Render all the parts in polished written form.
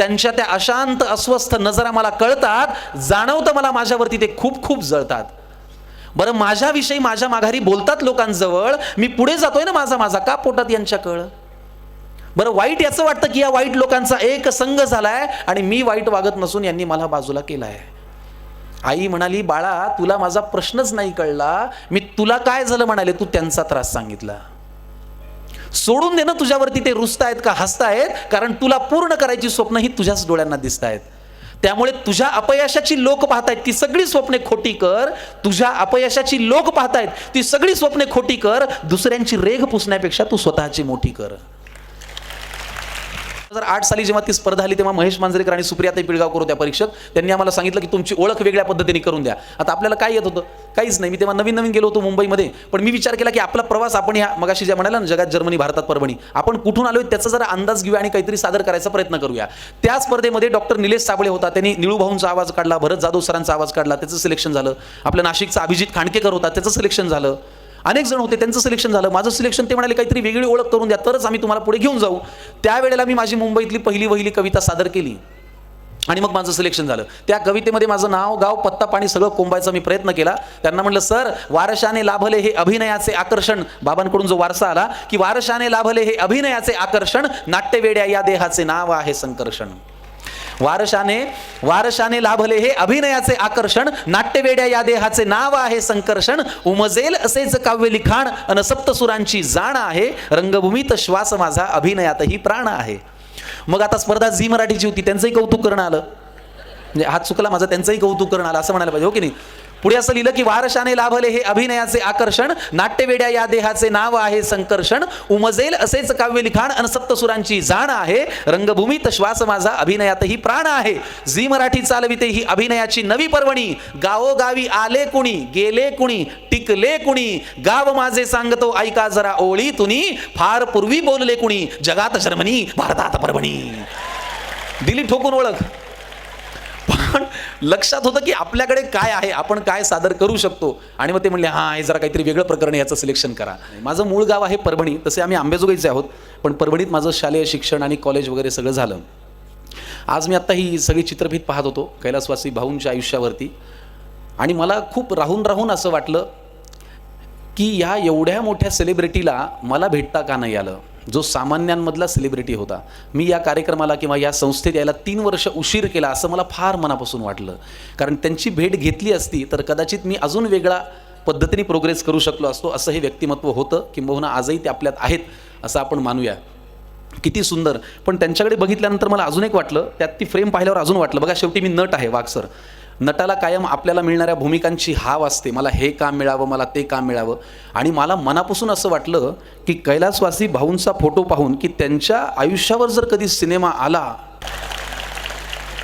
त्यांच्या त्या अशांत अस्वस्थ नजरा मला कळतात, जाणवतं मला माझ्यावरती ते खूप खूप जळतात. बरं, माझ्याविषयी माझ्या माघारी बोलतात लोकांजवळ, मी पुढे जातोय ना माझा माझा, का पोटात यांच्या कळ? बरं, वाईट याचं वाटतं की या वाईट लोकांचा एक संघ झालाय आणि मी वाईट वागत नसून यांनी मला बाजूला केलाय. आई म्हणाली, बाळा तुला माझा प्रश्नच नाही कळला, मी तुला काय झालं म्हणाले, तू त्यांचा त्रास सांगितला. सोडून दे ना तुझ्यावरती ते रुसतायत का हसतायत, कारण तुला पूर्ण करायची स्वप्न ही तुझ्याच डोळ्यांना दिसतायत. त्यामुळे तुझ्या अपयशाची लोक पाहतायत ती सगळी स्वप्ने खोटी कर. तुझ्या अपयशाची लोक पाहतायत ती सगळी स्वप्ने खोटी कर. दुसऱ्यांची रेघ पुसण्यापेक्षा तू स्वतःची मोठी कर. 2008 साली जेव्हा ती स्पर्धा आली तेव्हा महेश मांजरेकर आणि सुप्रियाताई पिळगावकर होत्या परीक्षक. त्यांनी आम्हाला सांगितलं की तुमची ओळख वेगळ्या पद्धतीने करून द्या. आता आपल्याला काय येत होतं? काहीच नाही. मी तेव्हा नवीन नवीन गेलो होतो मुंबईमध्ये, पण मी विचार केला की आपला प्रवास आपण ह्या मगाशी ज्या म्हणाला ना, जगात जर्मनी भारतात परभणी, आपण कुठून आलोय त्याचा जरा अंदाज घेऊया आणि काहीतरी सादर करायचा प्रयत्न करूया. त्या स्पर्धेमध्ये डॉक्टर निलेश साबळे होता, त्यांनी निळू भाऊंचा आवाज काढला, भरत जाधव सरांचा आवाज काढला, त्याचं सिलेक्शन झालं. आपल्या नाशिकचा अभिजित खांडकेकर होता, त्याचं सिलेक्शन झालं. अनेक जण होते, त्यांचं सिलेक्शन झालं. माझं सिलेक्शन, ते म्हणाले काहीतरी वेगळी ओळख करून द्या, तरच आम्ही तुम्हाला पुढे घेऊन जाऊ. त्यावेळेला मी माझी मुंबईतली पहिली वहिली कविता सादर केली आणि मग माझं सिलेक्शन झालं. त्या कवितेमध्ये माझं नाव, गाव, पत्ता, पाणी सगळं कोंबायचा मी प्रयत्न केला. त्यांना म्हटलं, सर वारशाने लाभले हे अभिनयाचे आकर्षण, बाबांकडून जो वारसा आला की वारशाने लाभले हे अभिनयाचे आकर्षण, नाट्यवेड्या या देहाचे नाव आहे संकर्षण. वारशाने लाभले हे अभिनयाचे आकर्षण, नाट्यवेड्या या देहाचे नाव आहे संकर्षण. उमजेल असेच काव्य लिखाण अन सप्तसुरांची जाण आहे, रंगभूमीत श्वास माझा अभिनयातही प्राण आहे. मग आता स्पर्धा झी मराठीची होती, त्यांचंही कौतुक करणं आलं, म्हणजे हात चुकला माझा, त्यांचंही कौतुक करणं आलं असं म्हणायला पाहिजे, हो की नाही? पुढे असं लिहिलं की वारशाने लाभले हे अभिनयाचे आकर्षण, नाट्यवेड्या या देहाचे नाव आहे संकर्षण. उमजेल असेच काव्य लिखाण अन सप्तसुरांची जाण आहे, रंगभूमीत श्वास माझा अभिनयातही प्राण आहे. झी मराठी चालविते ही अभिनयाची नवी पर्वणी, गावोगावी आले कुणी, गेले कुणी, टिकले कुणी, गाव माझे सांगतो ऐका जरा ओळी तुनी, फार पूर्वी बोलले कुणी, जगात जर्मनी भारतात परभणी. दिली ठोकून ओळख. पण लक्षात होतं की आपल्याकडे काय आहे, आपण काय सादर करू शकतो. आणि मग ते म्हणले, हां हे जरा काहीतरी वेगळं प्रकरण, याचं सिलेक्शन करा. माझं मूळ गाव आहे परभणी, तसे आम्ही अंबेजोगाईचे आहोत, पण परभणीत माझं शालेय शिक्षण आणि कॉलेज वगैरे सगळं झालं. आज मी आत्ता ही सगळी चित्रफित पाहत होतो कैलासवासी भाऊंच्या आयुष्यावरती, आणि मला खूप राहून राहून असं वाटलं की या एवढ्या मोठ्या सेलिब्रिटीला मला भेटता का नाही आलं, जो सामान्यांमधला सेलिब्रिटी होता. मी या कार्यक्रमाला किंवा या संस्थेत यायला 3 वर्ष उशीर केला असं मला फार मनापासून वाटलं. कारण त्यांची भेट घेतली असती तर कदाचित मी अजून वेगळा पद्धतीने प्रोग्रेस करू शकलो असतो. असं हे व्यक्तिमत्व होतं, किंबहुना आजही ते आपल्यात आहेत असं आपण मानूया. किती सुंदर. पण त्यांच्याकडे बघितल्यानंतर मला अजून एक वाटलं, त्यात ती फ्रेम पाहिल्यावर अजून वाटलं, बघा शेवटी मी नट आहे, वागसर. नटाला कायम आपल्याला मिळणाऱ्या भूमिकांची हाव असते, मला हे काम मिळावं, मला ते काम मिळावं. आणि मला मनापासून असं वाटलं की कैलासवासी भाऊंचा फोटो पाहून की त्यांच्या आयुष्यावर जर कधी सिनेमा आला,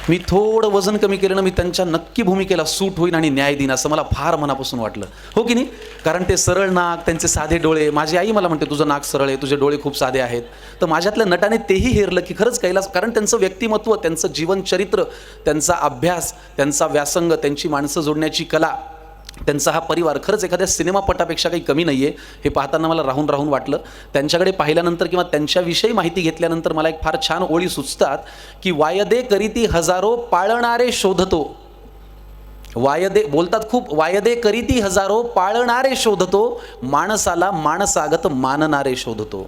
मी थोडं वजन कमी केलं ना, मी त्यांच्या नक्की भूमिकेला सूट होईन आणि न्याय देईन असं मला फार मनापासून वाटलं, हो की नाही? कारण ते सरळ नाक, त्यांचे साधे डोळे. माझी आई मला म्हणते, तुझं नाक सरळ आहे, तुझे डोळे खूप साधे आहेत. तर माझ्यातल्या नटाने तेही हेरलं की खरंच कैलास, कारण त्यांचं व्यक्तिमत्व, त्यांचं जीवनचरित्र, त्यांचा अभ्यास, त्यांचा व्यासंग, त्यांची माणसं जोडण्याची कला, त्यांचा हा परिवार खरंच एखाद्या सिनेमापटापेक्षा काही कमी नाही आहे. हे पाहताना मला राहून राहून वाटलं. त्यांच्याकडे पाहिल्यानंतर किंवा त्यांच्याविषयी माहिती घेतल्यानंतर मला एक फार छान ओळी सुचतात की वायदे करीती हजारो पाळणारे शोधतो. वायदे बोलतात खूप, वायदे करीती हजारो पाळणारे शोधतो, माणसाला माणसागत मानणारे शोधतो.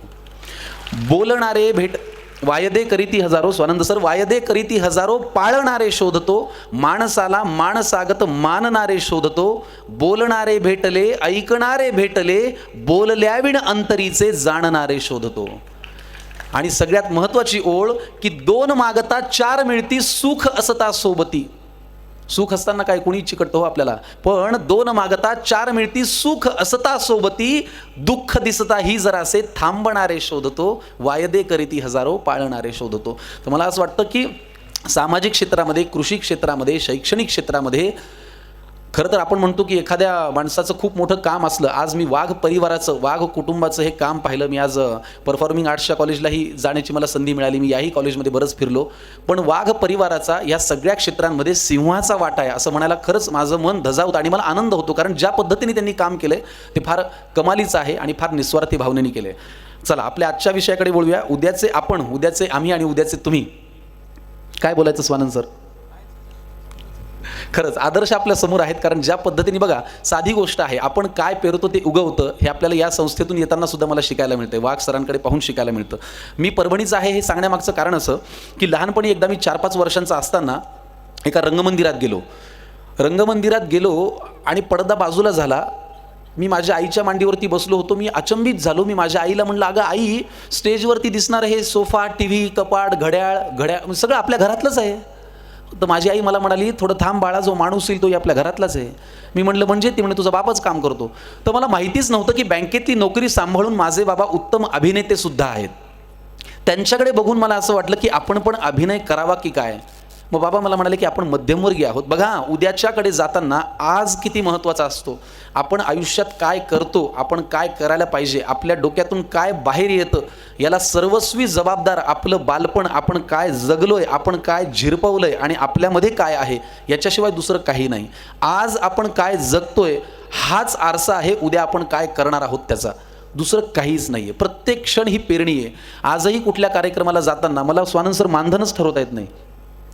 बोलणारे भेट वायदे करीती हजारो, स्वानंद सर, वायदे करीती हजारो पाळणारे शोधतो, माणसाला माणसागत मानणारे शोधतो. बोलणारे भेटले, ऐकणारे भेटले, बोलल्याविण अंतरीचे जाणणारे शोधतो. आणि सगळ्यात महत्त्वाची ओळ की 2 मागता 4 मिळती, सुख असता सोबती. सुख असताना काय कोणी चिकटतो हो आपल्याला, पण 2 मागता 4 मिळती, सुख असता सोबती, दुःख दिसता ही जरासे थांबणारे शोधतो. वायदे करीती हजारो पाळणारे शोधतो. तर मला असं वाटतं की सामाजिक क्षेत्रामध्ये, कृषी क्षेत्रामध्ये, शैक्षणिक क्षेत्रामध्ये खरं तर आपण म्हणतो की एखाद्या माणसाचं खूप मोठं काम असलं. आज मी वाघ परिवाराचं, वाघ कुटुंबाचं हे काम पाहिलं. मी आज परफॉर्मिंग आर्ट्सच्या कॉलेजलाही जाण्याची मला संधी मिळाली. मी याही कॉलेजमध्ये बरंच फिरलो. पण वाघ परिवाराचा या सगळ्या क्षेत्रांमध्ये सिंहाचा वाटा आहे असं म्हणायला खरंच माझं मन धजावतं आणि मला आनंद होतो. कारण ज्या पद्धतीने त्यांनी काम केलं आहे ते फार कमालीचं आहे आणि फार निस्वार्थी भावनेने केलं आहे. चला आपल्या आजच्या विषयाकडे बोलूया. उद्याचे आपण, उद्याचे आम्ही आणि उद्याचे तुम्ही. काय बोलायचं स्वानंद सर? खरंच आदर्श आपल्या समोर आहेत, कारण ज्या पद्धतीने बघा, साधी गोष्ट आहे, आपण काय पेरतो ते उगवतं, हे आपल्याला या संस्थेतून येताना सुद्धा मला शिकायला मिळतं, वाघ सरांकडे पाहून शिकायला मिळतं. मी परभणीचं आहे हे सांगण्यामागचं कारण असं की लहानपणी एकदा मी 4-5 वर्षांचा असताना एका रंगमंदिरात गेलो आणि पडदा बाजूला झाला. मी माझ्या आईच्या मांडीवरती बसलो होतो. मी अचंबित झालो. मी माझ्या आईला म्हणलं, अगं आई, स्टेजवरती दिसणार हे सोफा, टीव्ही, कपाट, घड्याळ सगळं आपल्या घरातलंच आहे. तर माझी आई मला म्हणाली, थोडं थांब बाळा, जो माणूस येईल तोही आपल्या घरातलाच आहे. मी म्हणलं म्हणजे? ती म्हणे, तुझा बापच काम करतो. तर मला माहितीच नव्हतं की बँकेतली नोकरी सांभाळून माझे बाबा उत्तम अभिनेते सुद्धा आहेत. त्यांच्याकडे बघून मला असं वाटलं की आपण पण अभिनय करावा की काय. मग बाबा मला म्हणाले की आपण मध्यमवर्गीय आहोत. बघा, उद्याच्याकडे जाताना आज किती महत्त्वाचा असतो. आपण आयुष्यात काय करतो, आपण काय करायला पाहिजे, आपल्या डोक्यातून काय बाहेर येतं, याला सर्वस्वी जबाबदार आपलं बालपण, आपण काय जगलोय, आपण काय झिरपवलंय आणि आपल्यामध्ये काय आहे, याच्याशिवाय दुसरं काही नाही. आज आपण काय जगतोय हाच आरसा आहे उद्या आपण काय करणार आहोत त्याचा, दुसरं काहीच नाही आहे. प्रत्येक क्षण ही पेरणी आहे. आजही कुठल्या कार्यक्रमाला जाताना मला स्वानंद सर मानधनच ठरवता येत नाही.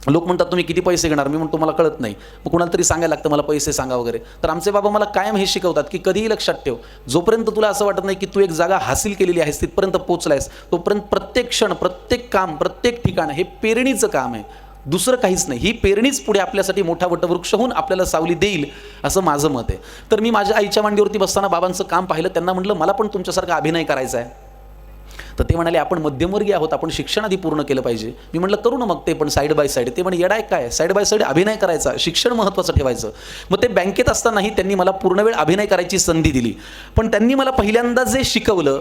लोक म्हणतात तुम्ही किती पैसे घेणार, मी म्हणतो मला कळत नाही. मग कुणाला तरी सांगायला लागतं मला पैसे सांगा वगैरे. तर आमचे बाबा मला कायम हे शिकवतात की कधीही लक्षात ठेव, जोपर्यंत तुला असं वाटत नाही की तू एक जागा हासिल केलेली आहेस, तिथपर्यंत पोचलायस, तोपर्यंत प्रत्येक क्षण, प्रत्येक काम, प्रत्येक ठिकाण हे पेरणीचं काम आहे, दुसरं काहीच नाही. ही पेरणीच पुढे आपल्यासाठी मोठा वटवृक्ष होऊन आपल्याला सावली देईल, असं माझं मत आहे. तर मी माझ्या आईच्या मांडीवरती बसताना बाबांचं काम पाहिलं. त्यांना म्हटलं मला पण तुमच्यासारखा अभिनय करायचा आहे. तर ते म्हणाले आपण मध्यमवर्गीय आहोत, आपण शिक्षण आधी पूर्ण केलं पाहिजे. मी म्हटलं करू ना मग ते पण साईड बाय साईड. ते म्हणे येडाय काय, साईड बाय साईड अभिनय करायचा, शिक्षण महत्त्वाचं ठेवायचं. मग ते बँकेत असतानाही त्यांनी मला पूर्णवेळ अभिनय करायची संधी दिली. पण त्यांनी मला पहिल्यांदा जे शिकवलं,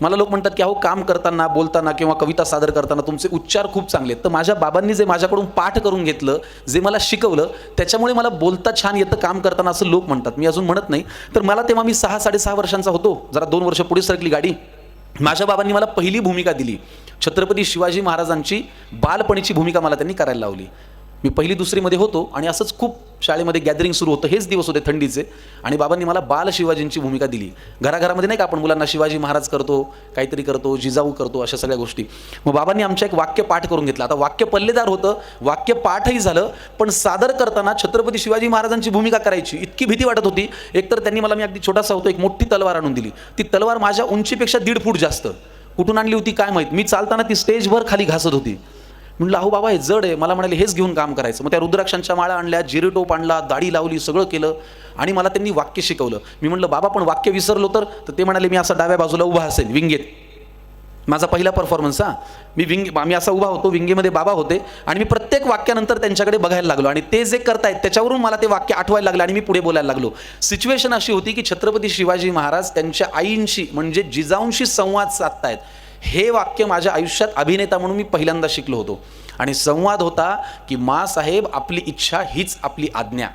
मला लोक म्हणतात की अहो काम करताना, बोलताना किंवा कविता सादर करताना तुमचे उच्चार खूप चांगले आहेत. तर माझ्या बाबांनी जे माझ्याकडून पाठ करून घेतलं, जे मला शिकवलं, त्याच्यामुळे मला बोलता छान येतं काम करताना, असं लोक म्हणतात. मी अजून म्हणत नाही. तर मला तेव्हा मी 6-6.5 वर्षांचा होतो, जरा 2 वर्ष पुढे सरकली गाडी. माझ्या बाबांनी मला पहिली भूमिका दिली, छत्रपती शिवाजी महाराजांची बालपणीची भूमिका मला त्यांनी करायला लावली. मी 1ली-2रीमध्ये होतो आणि असंच खूप शाळेमध्ये गॅदरिंग सुरू होतं, हेच दिवस होते थंडीचे, आणि बाबांनी मला बाल शिवाजींची भूमिका दिली. घराघरामध्ये नाही का आपण मुलांना शिवाजी महाराज करतो, काहीतरी करतो, जिजाऊ करतो, अशा सगळ्या गोष्टी. मग बाबांनी आमच्या एक वाक्य पाठ करून घेतलं. आता वाक्य पल्लेदार होतं, वाक्य पाठही झालं, पण सादर करताना छत्रपती शिवाजी महाराजांची भूमिका करायची इतकी भीती वाटत होती. एकतर त्यांनी मला, मी अगदी छोटासा होतो, एक मोठी तलवार आणून दिली. ती तलवार माझ्या उंचीपेक्षा 1.5 फूट जास्त. कुठून आणली होती काय माहीत. मी चालताना ती स्टेजभर खाली घासत होती. म्हणलं अहो बाबा हे जड आहे. मला म्हणाले हेच घेऊन काम करायचं. मग त्या रुद्राक्षांच्या माळा आणल्या, जिरेटोप आणला, दाढी लावली, सगळं केलं आणि मला त्यांनी वाक्य शिकवलं. मी म्हटलं बाबा पण वाक्य विसरलो तर ते म्हणाले मी असा डाव्या बाजूला उभा असेल विंगेत. माझा पहिला परफॉर्मन्स मी असा उभा होतो, विंगेमध्ये बाबा होते आणि मी प्रत्येक वाक्यानंतर त्यांच्याकडे बघायला लागलो आणि ते जे करतायत त्याच्यावरून मला ते वाक्य आठवायला लागलं आणि मी पुढे बोलायला लागलो. सिच्युएशन अशी होती की छत्रपती शिवाजी महाराज त्यांच्या आईंशी म्हणजे जिजाऊंशी संवाद साधतायत. हे वाक्य माझ्या आयुष्यात अभिनेता म्हणून मी पहिल्यांदा शिकलो होतो. आणि संवाद होता की मा साहेब आपली इच्छा हीच आपली आज्ञा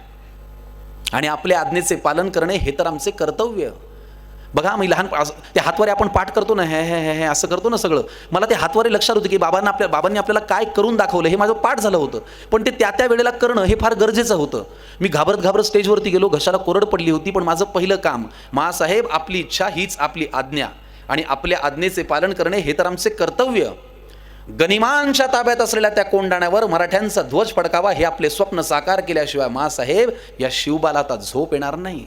आणि आपल्या आज्ञेचे पालन करणे हे तर आमचे कर्तव्य. बघा मी ते हातवारे आपण पाठ करतो ना, हे हे हे असं करतो ना सगळं. मला ते हातवारे लक्षात होते की बाबांनी आपल्याला काय करून दाखवलं हे माझं पाठ झालं होतं. पण ते त्या वेळेला करणं हे फार गरजेचं होतं. मी घाबरत स्टेजवरती गेलो, घशाला कोरड पडली होती, पण माझं पहिलं काम, मा साहेब आपली इच्छा हीच आपली आज्ञा आणि आपल्या आज्ञेचे पालन करणे हे तर आमचे कर्तव्य. गनिमांच्या ताब्यात असलेल्या त्या कोंडाण्यावर मराठ्यांचा ध्वज फडकावा हे आपले स्वप्न साकार केल्याशिवाय मासाहेब या शिवबाला आता झोप येणार नाही.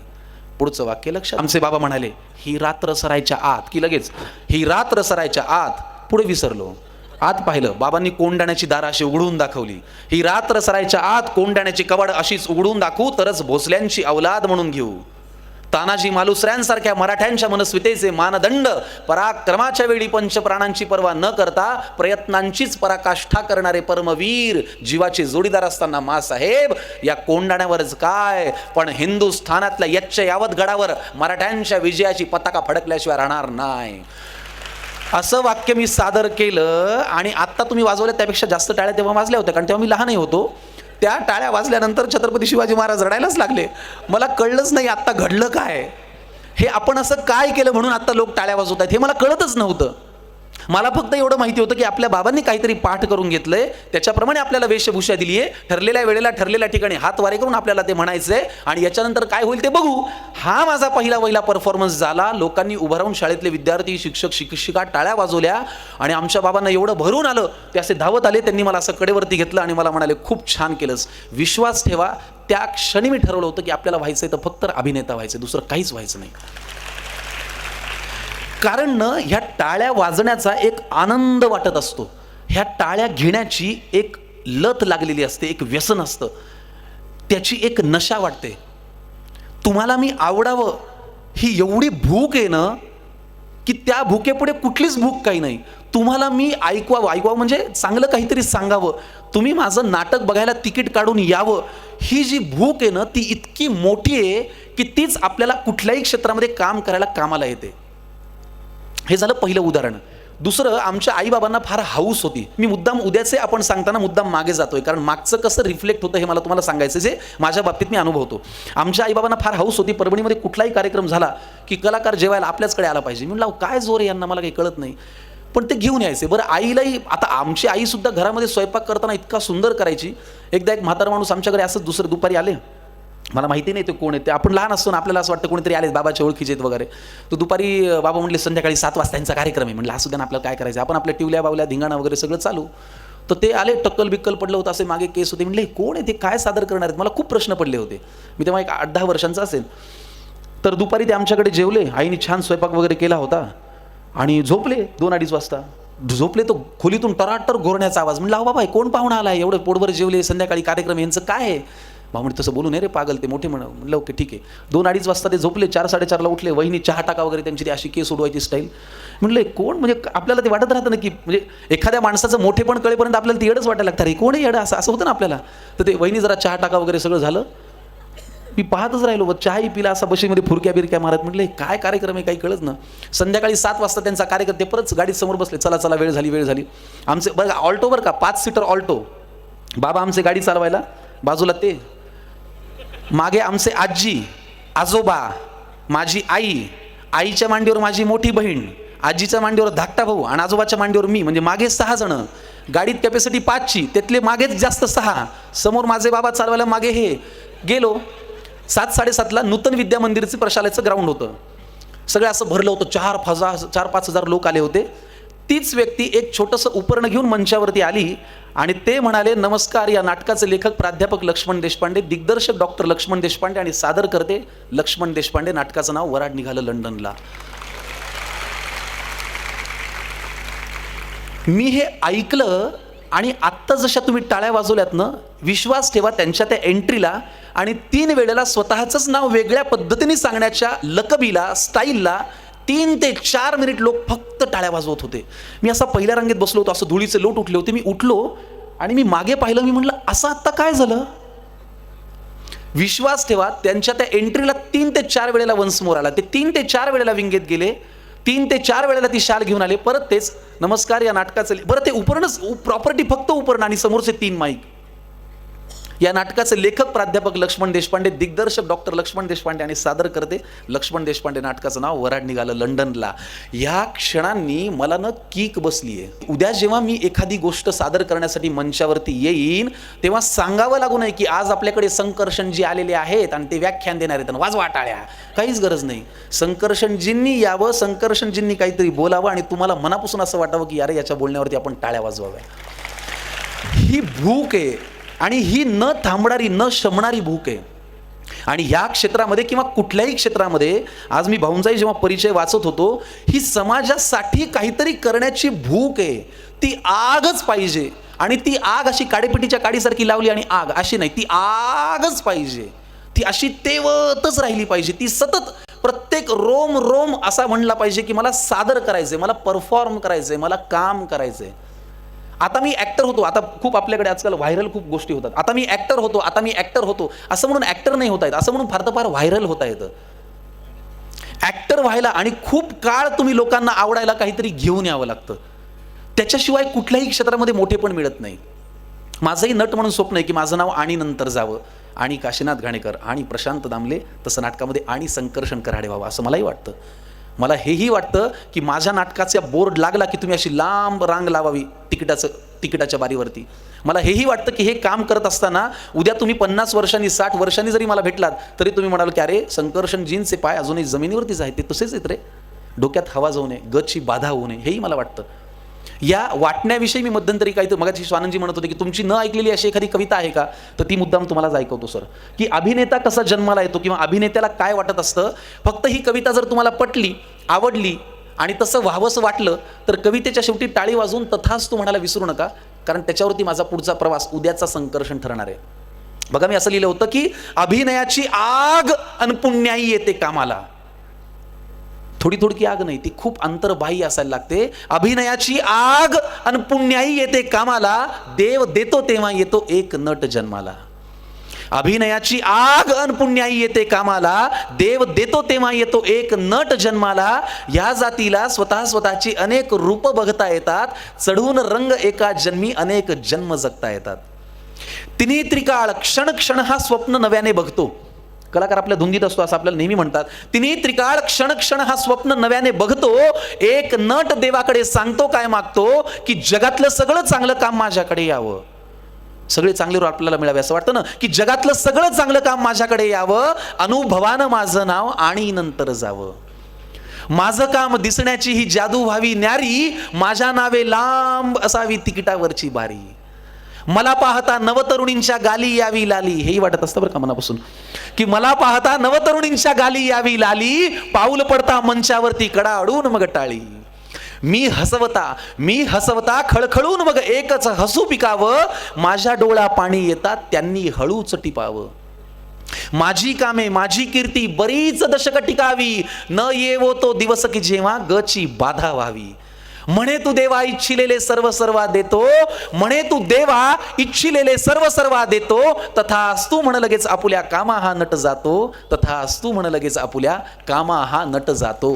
पुढचं वाक्य लक्षात. आमचे बाबा म्हणाले ही रात्र सरायच्या आत, की लगेच ही रात्र सरायच्या आत. पुढे विसरलो. आत पाहिलं, बाबांनी कोंडाण्याची दारं अशी उघडून दाखवली. ही रात्र सरायच्या आत कोंडाण्याची कवाड अशीच उघडून दाखवू तरच भोसल्यांची अवलाद म्हणून घेऊ. तानाजी मालुसऱ्यांसारख्या मराठ्यांच्या मनस्वितेचे मानदंड पराक्रमाच्या वेळी पंचप्राणांची पर्वा न करता प्रयत्नांचीच पराकाष्ठा करणारे परमवीर जीवाचे जोडीदार असताना मासाहेब या कोंडाण्यावरच काय पण हिंदुस्थानातल्या यच्च यावत गडावर मराठ्यांच्या विजयाची पताका फडकल्याशिवाय राहणार नाही. असं वाक्य मी सादर केलं आणि आत्ता तुम्ही वाजवल्या त्यापेक्षा जास्त टाळ्या तेव्हा वाजल्या होत्या, कारण तेव्हा मी लहानही होतो. त्या टाळ्या वाजल्यानंतर छत्रपती शिवाजी महाराज रडायलाच लागले. मला कळलंच नाही आत्ता घडलं काय, हे आपण असं काय केलं म्हणून आत्ता लोक टाळ्या वाजवत आहेत हे मला कळतच नव्हतं. मला फक्त एवढं माहिती होतं की आपल्या बाबांनी काहीतरी पाठ करून घेतलंय, त्याच्याप्रमाणे आपल्याला वेशभूषा दिली आहे, ठरलेल्या वेळेला ठरलेल्या ठिकाणी हात वारे करून आपल्याला ते म्हणायचंय आणि याच्यानंतर काय होईल ते बघू. हा माझा पहिला परफॉर्मन्स झाला. लोकांनी उभं राहून, शाळेतले विद्यार्थी, शिक्षक, शिक्षिका टाळ्या वाजवल्या आणि आमच्या बाबांना एवढं भरून आलं, ते असे धावत आले. त्यांनी मला असं कडेवरती घेतलं आणि मला म्हणाले, खूप छान केलंस. विश्वास ठेवा, त्या क्षणी मी ठरवलं होतं की आपल्याला व्हायचंय तर फक्त अभिनेता व्हायचं, दुसरं काहीच व्हायचं नाही. कारण न ह्या टाळ्या वाजण्याचा एक आनंद वाटत असतो, ह्या टाळ्या घेण्याची एक लत लागलेली असते, एक व्यसन असतं, त्याची एक नशा वाटते. तुम्हाला मी आवडावं ही एवढी भूक आहे ना की त्या भूकेपुढे कुठलीच भूक काही नाही. तुम्हाला मी ऐकवावं म्हणजे चांगलं काहीतरी सांगावं, तुम्ही माझं नाटक बघायला तिकीट काढून यावं, ही जी भूक आहे ना ती इतकी मोठी आहे की तीच आपल्याला कुठल्याही क्षेत्रामध्ये काम करायला कामाला येते. हे झालं पहिलं उदाहरण. दुसरं, आमच्या आईबाबांना फार हाऊस होती. मी मुद्दाम उद्याचे आपण सांगताना मुद्दाम मागे जातोय, कारण मागचं कसं रिफ्लेक्ट होतं हे मला तुम्हाला सांगायचं, जे माझ्या बाबतीत मी अनुभवतो. आमच्या आईबाबांना फार हाऊस होती, परभणीमध्ये कुठलाही कार्यक्रम झाला की कलाकार जेवायला आपल्याचकडे आला पाहिजे. मी म्हणलं काय जोर आहे यांना, मला काही कळत नाही, पण ते घेऊन यायचे. बरं, आईलाही, आता आमची आई सुद्धा घरामध्ये स्वयंपाक करताना इतका सुंदर करायची. एकदा एक म्हातारा माणूस आमच्याकडे असंच दुसरं दुपारी आले, मला माहिती नाही ते कोण आहे, ते आपण लहान असतो ना, आपल्याला असं वाटतं कोणीतरी आले, बाबाच्या ओळखीचे वगैरे. तो दुपारी बाबा म्हटले संध्याकाळी 7 वाजता यांचा कार्यक्रम आहे. म्हटलं असू द्या ना, आपल्याला काय करायचं, आपण आपल्या टिवल्या बावल्या धिंगाणा वगैरे सगळं चालू. तर ते आले, टक्कल बिक्कल पडलं होतं, असे मागे केस होते. म्हटले कोण आहे ते, काय सादर करणार आहेत, मला खूप प्रश्न पडले होते. मी तेव्हा एक 8-10 वर्षांचा असेल. तर दुपारी ते आमच्याकडे जेवले, आईने छान स्वयंपाक वगैरे केला होता आणि झोपले. 2-2:30 वाजता झोपले. तर खोलीतून टराटर घोरण्याचा आवाज. म्हटलं अहो बाबा, कोण पाहुणा आला, एवढं पोटभर जेवले, संध्याकाळी कार्यक्रम, यांचं काय आहे. म्हणजे तसं बोलू नये रे पागल, ते मोठे म्हणलं ओके ठीक आहे. 2-2:30 वाजता ते झोपले. 4-4:30ला उठले. वहिनी चहा टाका वगैरे, त्यांची ती अशी केस उडवायची स्टाईल. म्हणलं कोण, म्हणजे आपल्याला ते वाटत राहतं ना की म्हणजे एखाद्या माणसाचं मोठेपण कळेपर्यंत आपल्याला ते येडच वाटायला लागतं, रे कोण आहे येडं, असं होतं ना आपल्याला. तर ते वहिनी जरा चहा टाका वगैरे सगळं झालं. मी पाहतच राहिलो, चहाही पिला, असा बशीमध्ये फुरक्या बिरक्या मारत. म्हटलं काय कार्यक्रम आहे, काही कळत ना. संध्याकाळी 7 वाजता त्यांचा कार्यक्रम, ते परत गाडीत समोर बसले. चला चला, वेळ झाली. आमचे बघा ऑल्टो, बरं का, 5 सीटर ऑल्टो. बाबा आमचे गाडी चालवायला, बाजूला ते, मागे आमचे आजी आजोबा, माझी आई, आईच्या मांडीवर माझी मोठी बहीण, आजीच्या मांडीवर धाकटा भाऊ आणि आजोबाच्या मांडीवर मी, म्हणजे मागे 6 जण. गाडीत कॅपॅसिटी 5ची, त्यातले मागेच जास्त 6. समोर माझे बाबा चालवायला, मागे हे. गेलो 7-7:30ला नूतन विद्या मंदिरचं प्रशालेचं ग्राउंड होतं. सगळं असं भरलं होतं. 4-5 हजार लोक आले होते. तीच व्यक्ती एक छोटंसं उपकरण घेऊन मंचावरती आली आणि ते म्हणाले, नमस्कार, या नाटकाचे लेखक प्राध्यापक लक्ष्मण देशपांडे, दिग्दर्शक डॉक्टर लक्ष्मण देशपांडे आणि सादर करते लक्ष्मण देशपांडे. नाटकाचं नाव वराड निघालं लंडनला. मी हे ऐकलं आणि आत्ता जशा तुम्ही टाळ्या वाजवल्यात ना, विश्वास ठेवा त्यांच्या त्या एंट्रीला आणि 3 वेळेला स्वतःचंच नाव वेगळ्या पद्धतीने सांगण्याच्या लकबीला, स्टाईलला 3 ते 4 मिनिट लोक फक्त टाळ्या वाजवत होते. मी असा पहिल्या रांगेत बसलो होतो, असं धुळीचे लोट उठले होते. मी उठलो आणि मी मागे पाहिलं. मी म्हटलं असं आत्ता काय झालं. विश्वास ठेवा त्यांच्या त्या एंट्रीला 3 ते 4 वेळेला वन्स मोर आला. ते 3 ते 4 वेळेला विंगेत गेले. 3 ते 4 वेळेला ती शाल घेऊन आले. परत तेच, नमस्कार, या नाटकाचं, बरं ते उपरणच प्रॉपर्टी, फक्त उपरण आणि समोरचे 3 माईक. या नाटकाचे लेखक प्राध्यापक लक्ष्मण देशपांडे, दिग्दर्शक डॉक्टर लक्ष्मण देशपांडे आणि सादर करते लक्ष्मण देशपांडे. नाटकाचं नाव वराड निघालं लंडनला. या क्षणांनी मला न कीक बसली आहे. उद्या जेव्हा मी एखादी गोष्ट सादर करण्यासाठी मंचावरती येईन, तेव्हा सांगावं लागू नये की आज आपल्याकडे संकर्षणजी आलेले आहेत आणि ते व्याख्यान देणार आहेत, वाजवा टाळ्या. काहीच गरज नाही. संकर्षणजींनी यावं, संकर्षणजींनी काहीतरी बोलावं आणि तुम्हाला मनापासून असं वाटावं की अरे याच्या बोलण्यावरती आपण टाळ्या वाजवाव्या. ही भूक आहे आणि ही न थांबणारी, न शमणारी भूक आहे. आणि ह्या क्षेत्रामध्ये किंवा कुठल्याही क्षेत्रामध्ये, आज मी भाऊंचाही जेव्हा परिचय वाचत होतो, ही समाजासाठी काहीतरी करण्याची भूक आहे. ती आगच पाहिजे आणि ती आग अशी काडेपिटीच्या काडीसारखी लावली आणि आग अशी नाही, ती आगच पाहिजे. ती अशी तेवतच राहिली पाहिजे. ती सतत प्रत्येक रोम रोम असा म्हणला पाहिजे की मला सादर करायचंय, मला परफॉर्म करायचंय, मला काम करायचंय. आता मी ॲक्टर होतो. आता खूप आपल्याकडे आजकाल व्हायरल खूप गोष्टी होतात. आता मी ॲक्टर होतो, आता मी ॲक्टर होतो असं म्हणून ॲक्टर नाही होता येत. असं म्हणून फार तर फार व्हायरल होता येतं. ॲक्टर व्हायला आणि खूप काळ तुम्ही लोकांना आवडायला काहीतरी घेऊन यावं लागतं. त्याच्याशिवाय कुठल्याही क्षेत्रामध्ये मोठेपण मिळत नाही. माझंही नट म्हणून स्वप्न आहे की माझं नाव आणि नंतर जावं, आणि काशीनाथ घाणेकर आणि प्रशांत दामले, तसं नाटकामध्ये आणि संकर्षण कराडे व्हावं असं मलाही वाटतं. मला हेही वाटतं की माझ्या नाटकाचा बोर्ड लागला की तुम्ही अशी लांब रांग लावावी तिकिटाच्या बारीवरती. मला हेही वाटतं की हे काम करत असताना उद्या तुम्ही 50 वर्षांनी 60 वर्षांनी जरी मला भेटलात तरी तुम्ही म्हणाल की अरे संकर्षण जींचे पाय अजूनही जमिनीवरतीच आहेत, ते तसेच आहेत रे, डोक्यात हवा जाऊ नये, गतची बाधा होऊ नये. हेही मला वाटतं. या वाटण्याविषयी मी मध्यंतरी काही मगाशी स्वानंदजी म्हणत होते की तुमची न ऐकलेली अशी एखादी कविता आहे का, तर ती मुद्दाम तुम्हालाच ऐकवतो सर. की अभिनेता कसा जन्माला येतो किंवा अभिनेत्याला काय वाटत असतं. फक्त ही कविता जर तुम्हाला पटली, आवडली आणि तसं व्हावंसं वाटलं तर कवितेच्या शेवटी टाळी वाजवून तथास्तु म्हणायला विसरू नका, कारण त्याच्यावरती माझा पुढचा प्रवास उद्याचा संकर्षण ठरणार आहे. बघा मी असं लिहिलं होतं की अभिनयाची आग अन पुण्याई येते कामाला. थोडी थोडकी आग नाही, ती खूप अंतर्बाह्य असायला लागते. अभिनयाची आग अन पुण्याई येते कामाला, देव देतो तेव्हा येतो एक नट जन्माला. अभिनयाची आग अन पुण्याई येते कामाला, देव देतो तेव्हा येतो एक नट जन्माला. या जातीला स्वतःची अनेक रूप बघता येतात, चढून रंग एका जन्मी अनेक जन्म जगता येतात. तिन्ही त्रिकाळ क्षण क्षण हा स्वप्न नव्याने बघतो. कलाकार आपल्या धुंदीत असतो असं आपल्याला नेहमी म्हणतात. तिन्ही त्रिकाळ क्षण क्षण हा स्वप्न नव्याने बघतो, एक नट देवाकडे सांगतो काय मागतो, की जगातलं सगळं चांगलं काम माझ्याकडे यावं. सगळे चांगले रूप आपल्याला मिळावे असं वाटतं ना, की जगातलं सगळं चांगलं काम माझ्याकडे यावं, अनुभवानं माझं नाव आणि नंतर जावं. माझं काम दिसण्याची ही जादू व्हावी न्यारी, माझ्या नावे लांब असावी तिकिटावरची बारी. मला पाहता नवतरुणींच्या गाली यावी लाली. हेही वाटत असतं बरं का मनापासून, की मला पाहता नवतरुणींच्या गाली यावी लाली, पाऊल पडता मंचावरती कडा अडून मग टाळी. मी हसवता खळखळून मग एकच हसू पिकावं, माझ्या डोळा पाणी येतात त्यांनी हळूच टिपावं. माझी कामे माझी कीर्ती बरीच दशक टिकावी, न येवो तो दिवस की जेव्हा गची बाधा व्हावी. म्हणे तू देवा इच्छिलेले सर्व सर्वा देतो, म्हणे तू देवा इच्छिलेले सर्व सर्वा देतो, तथास्तु म्हण लगेच आपुल्या कामा हा नट जातो, तथास्तु म्हण लगेच आपुल्या कामा हा नट जातो.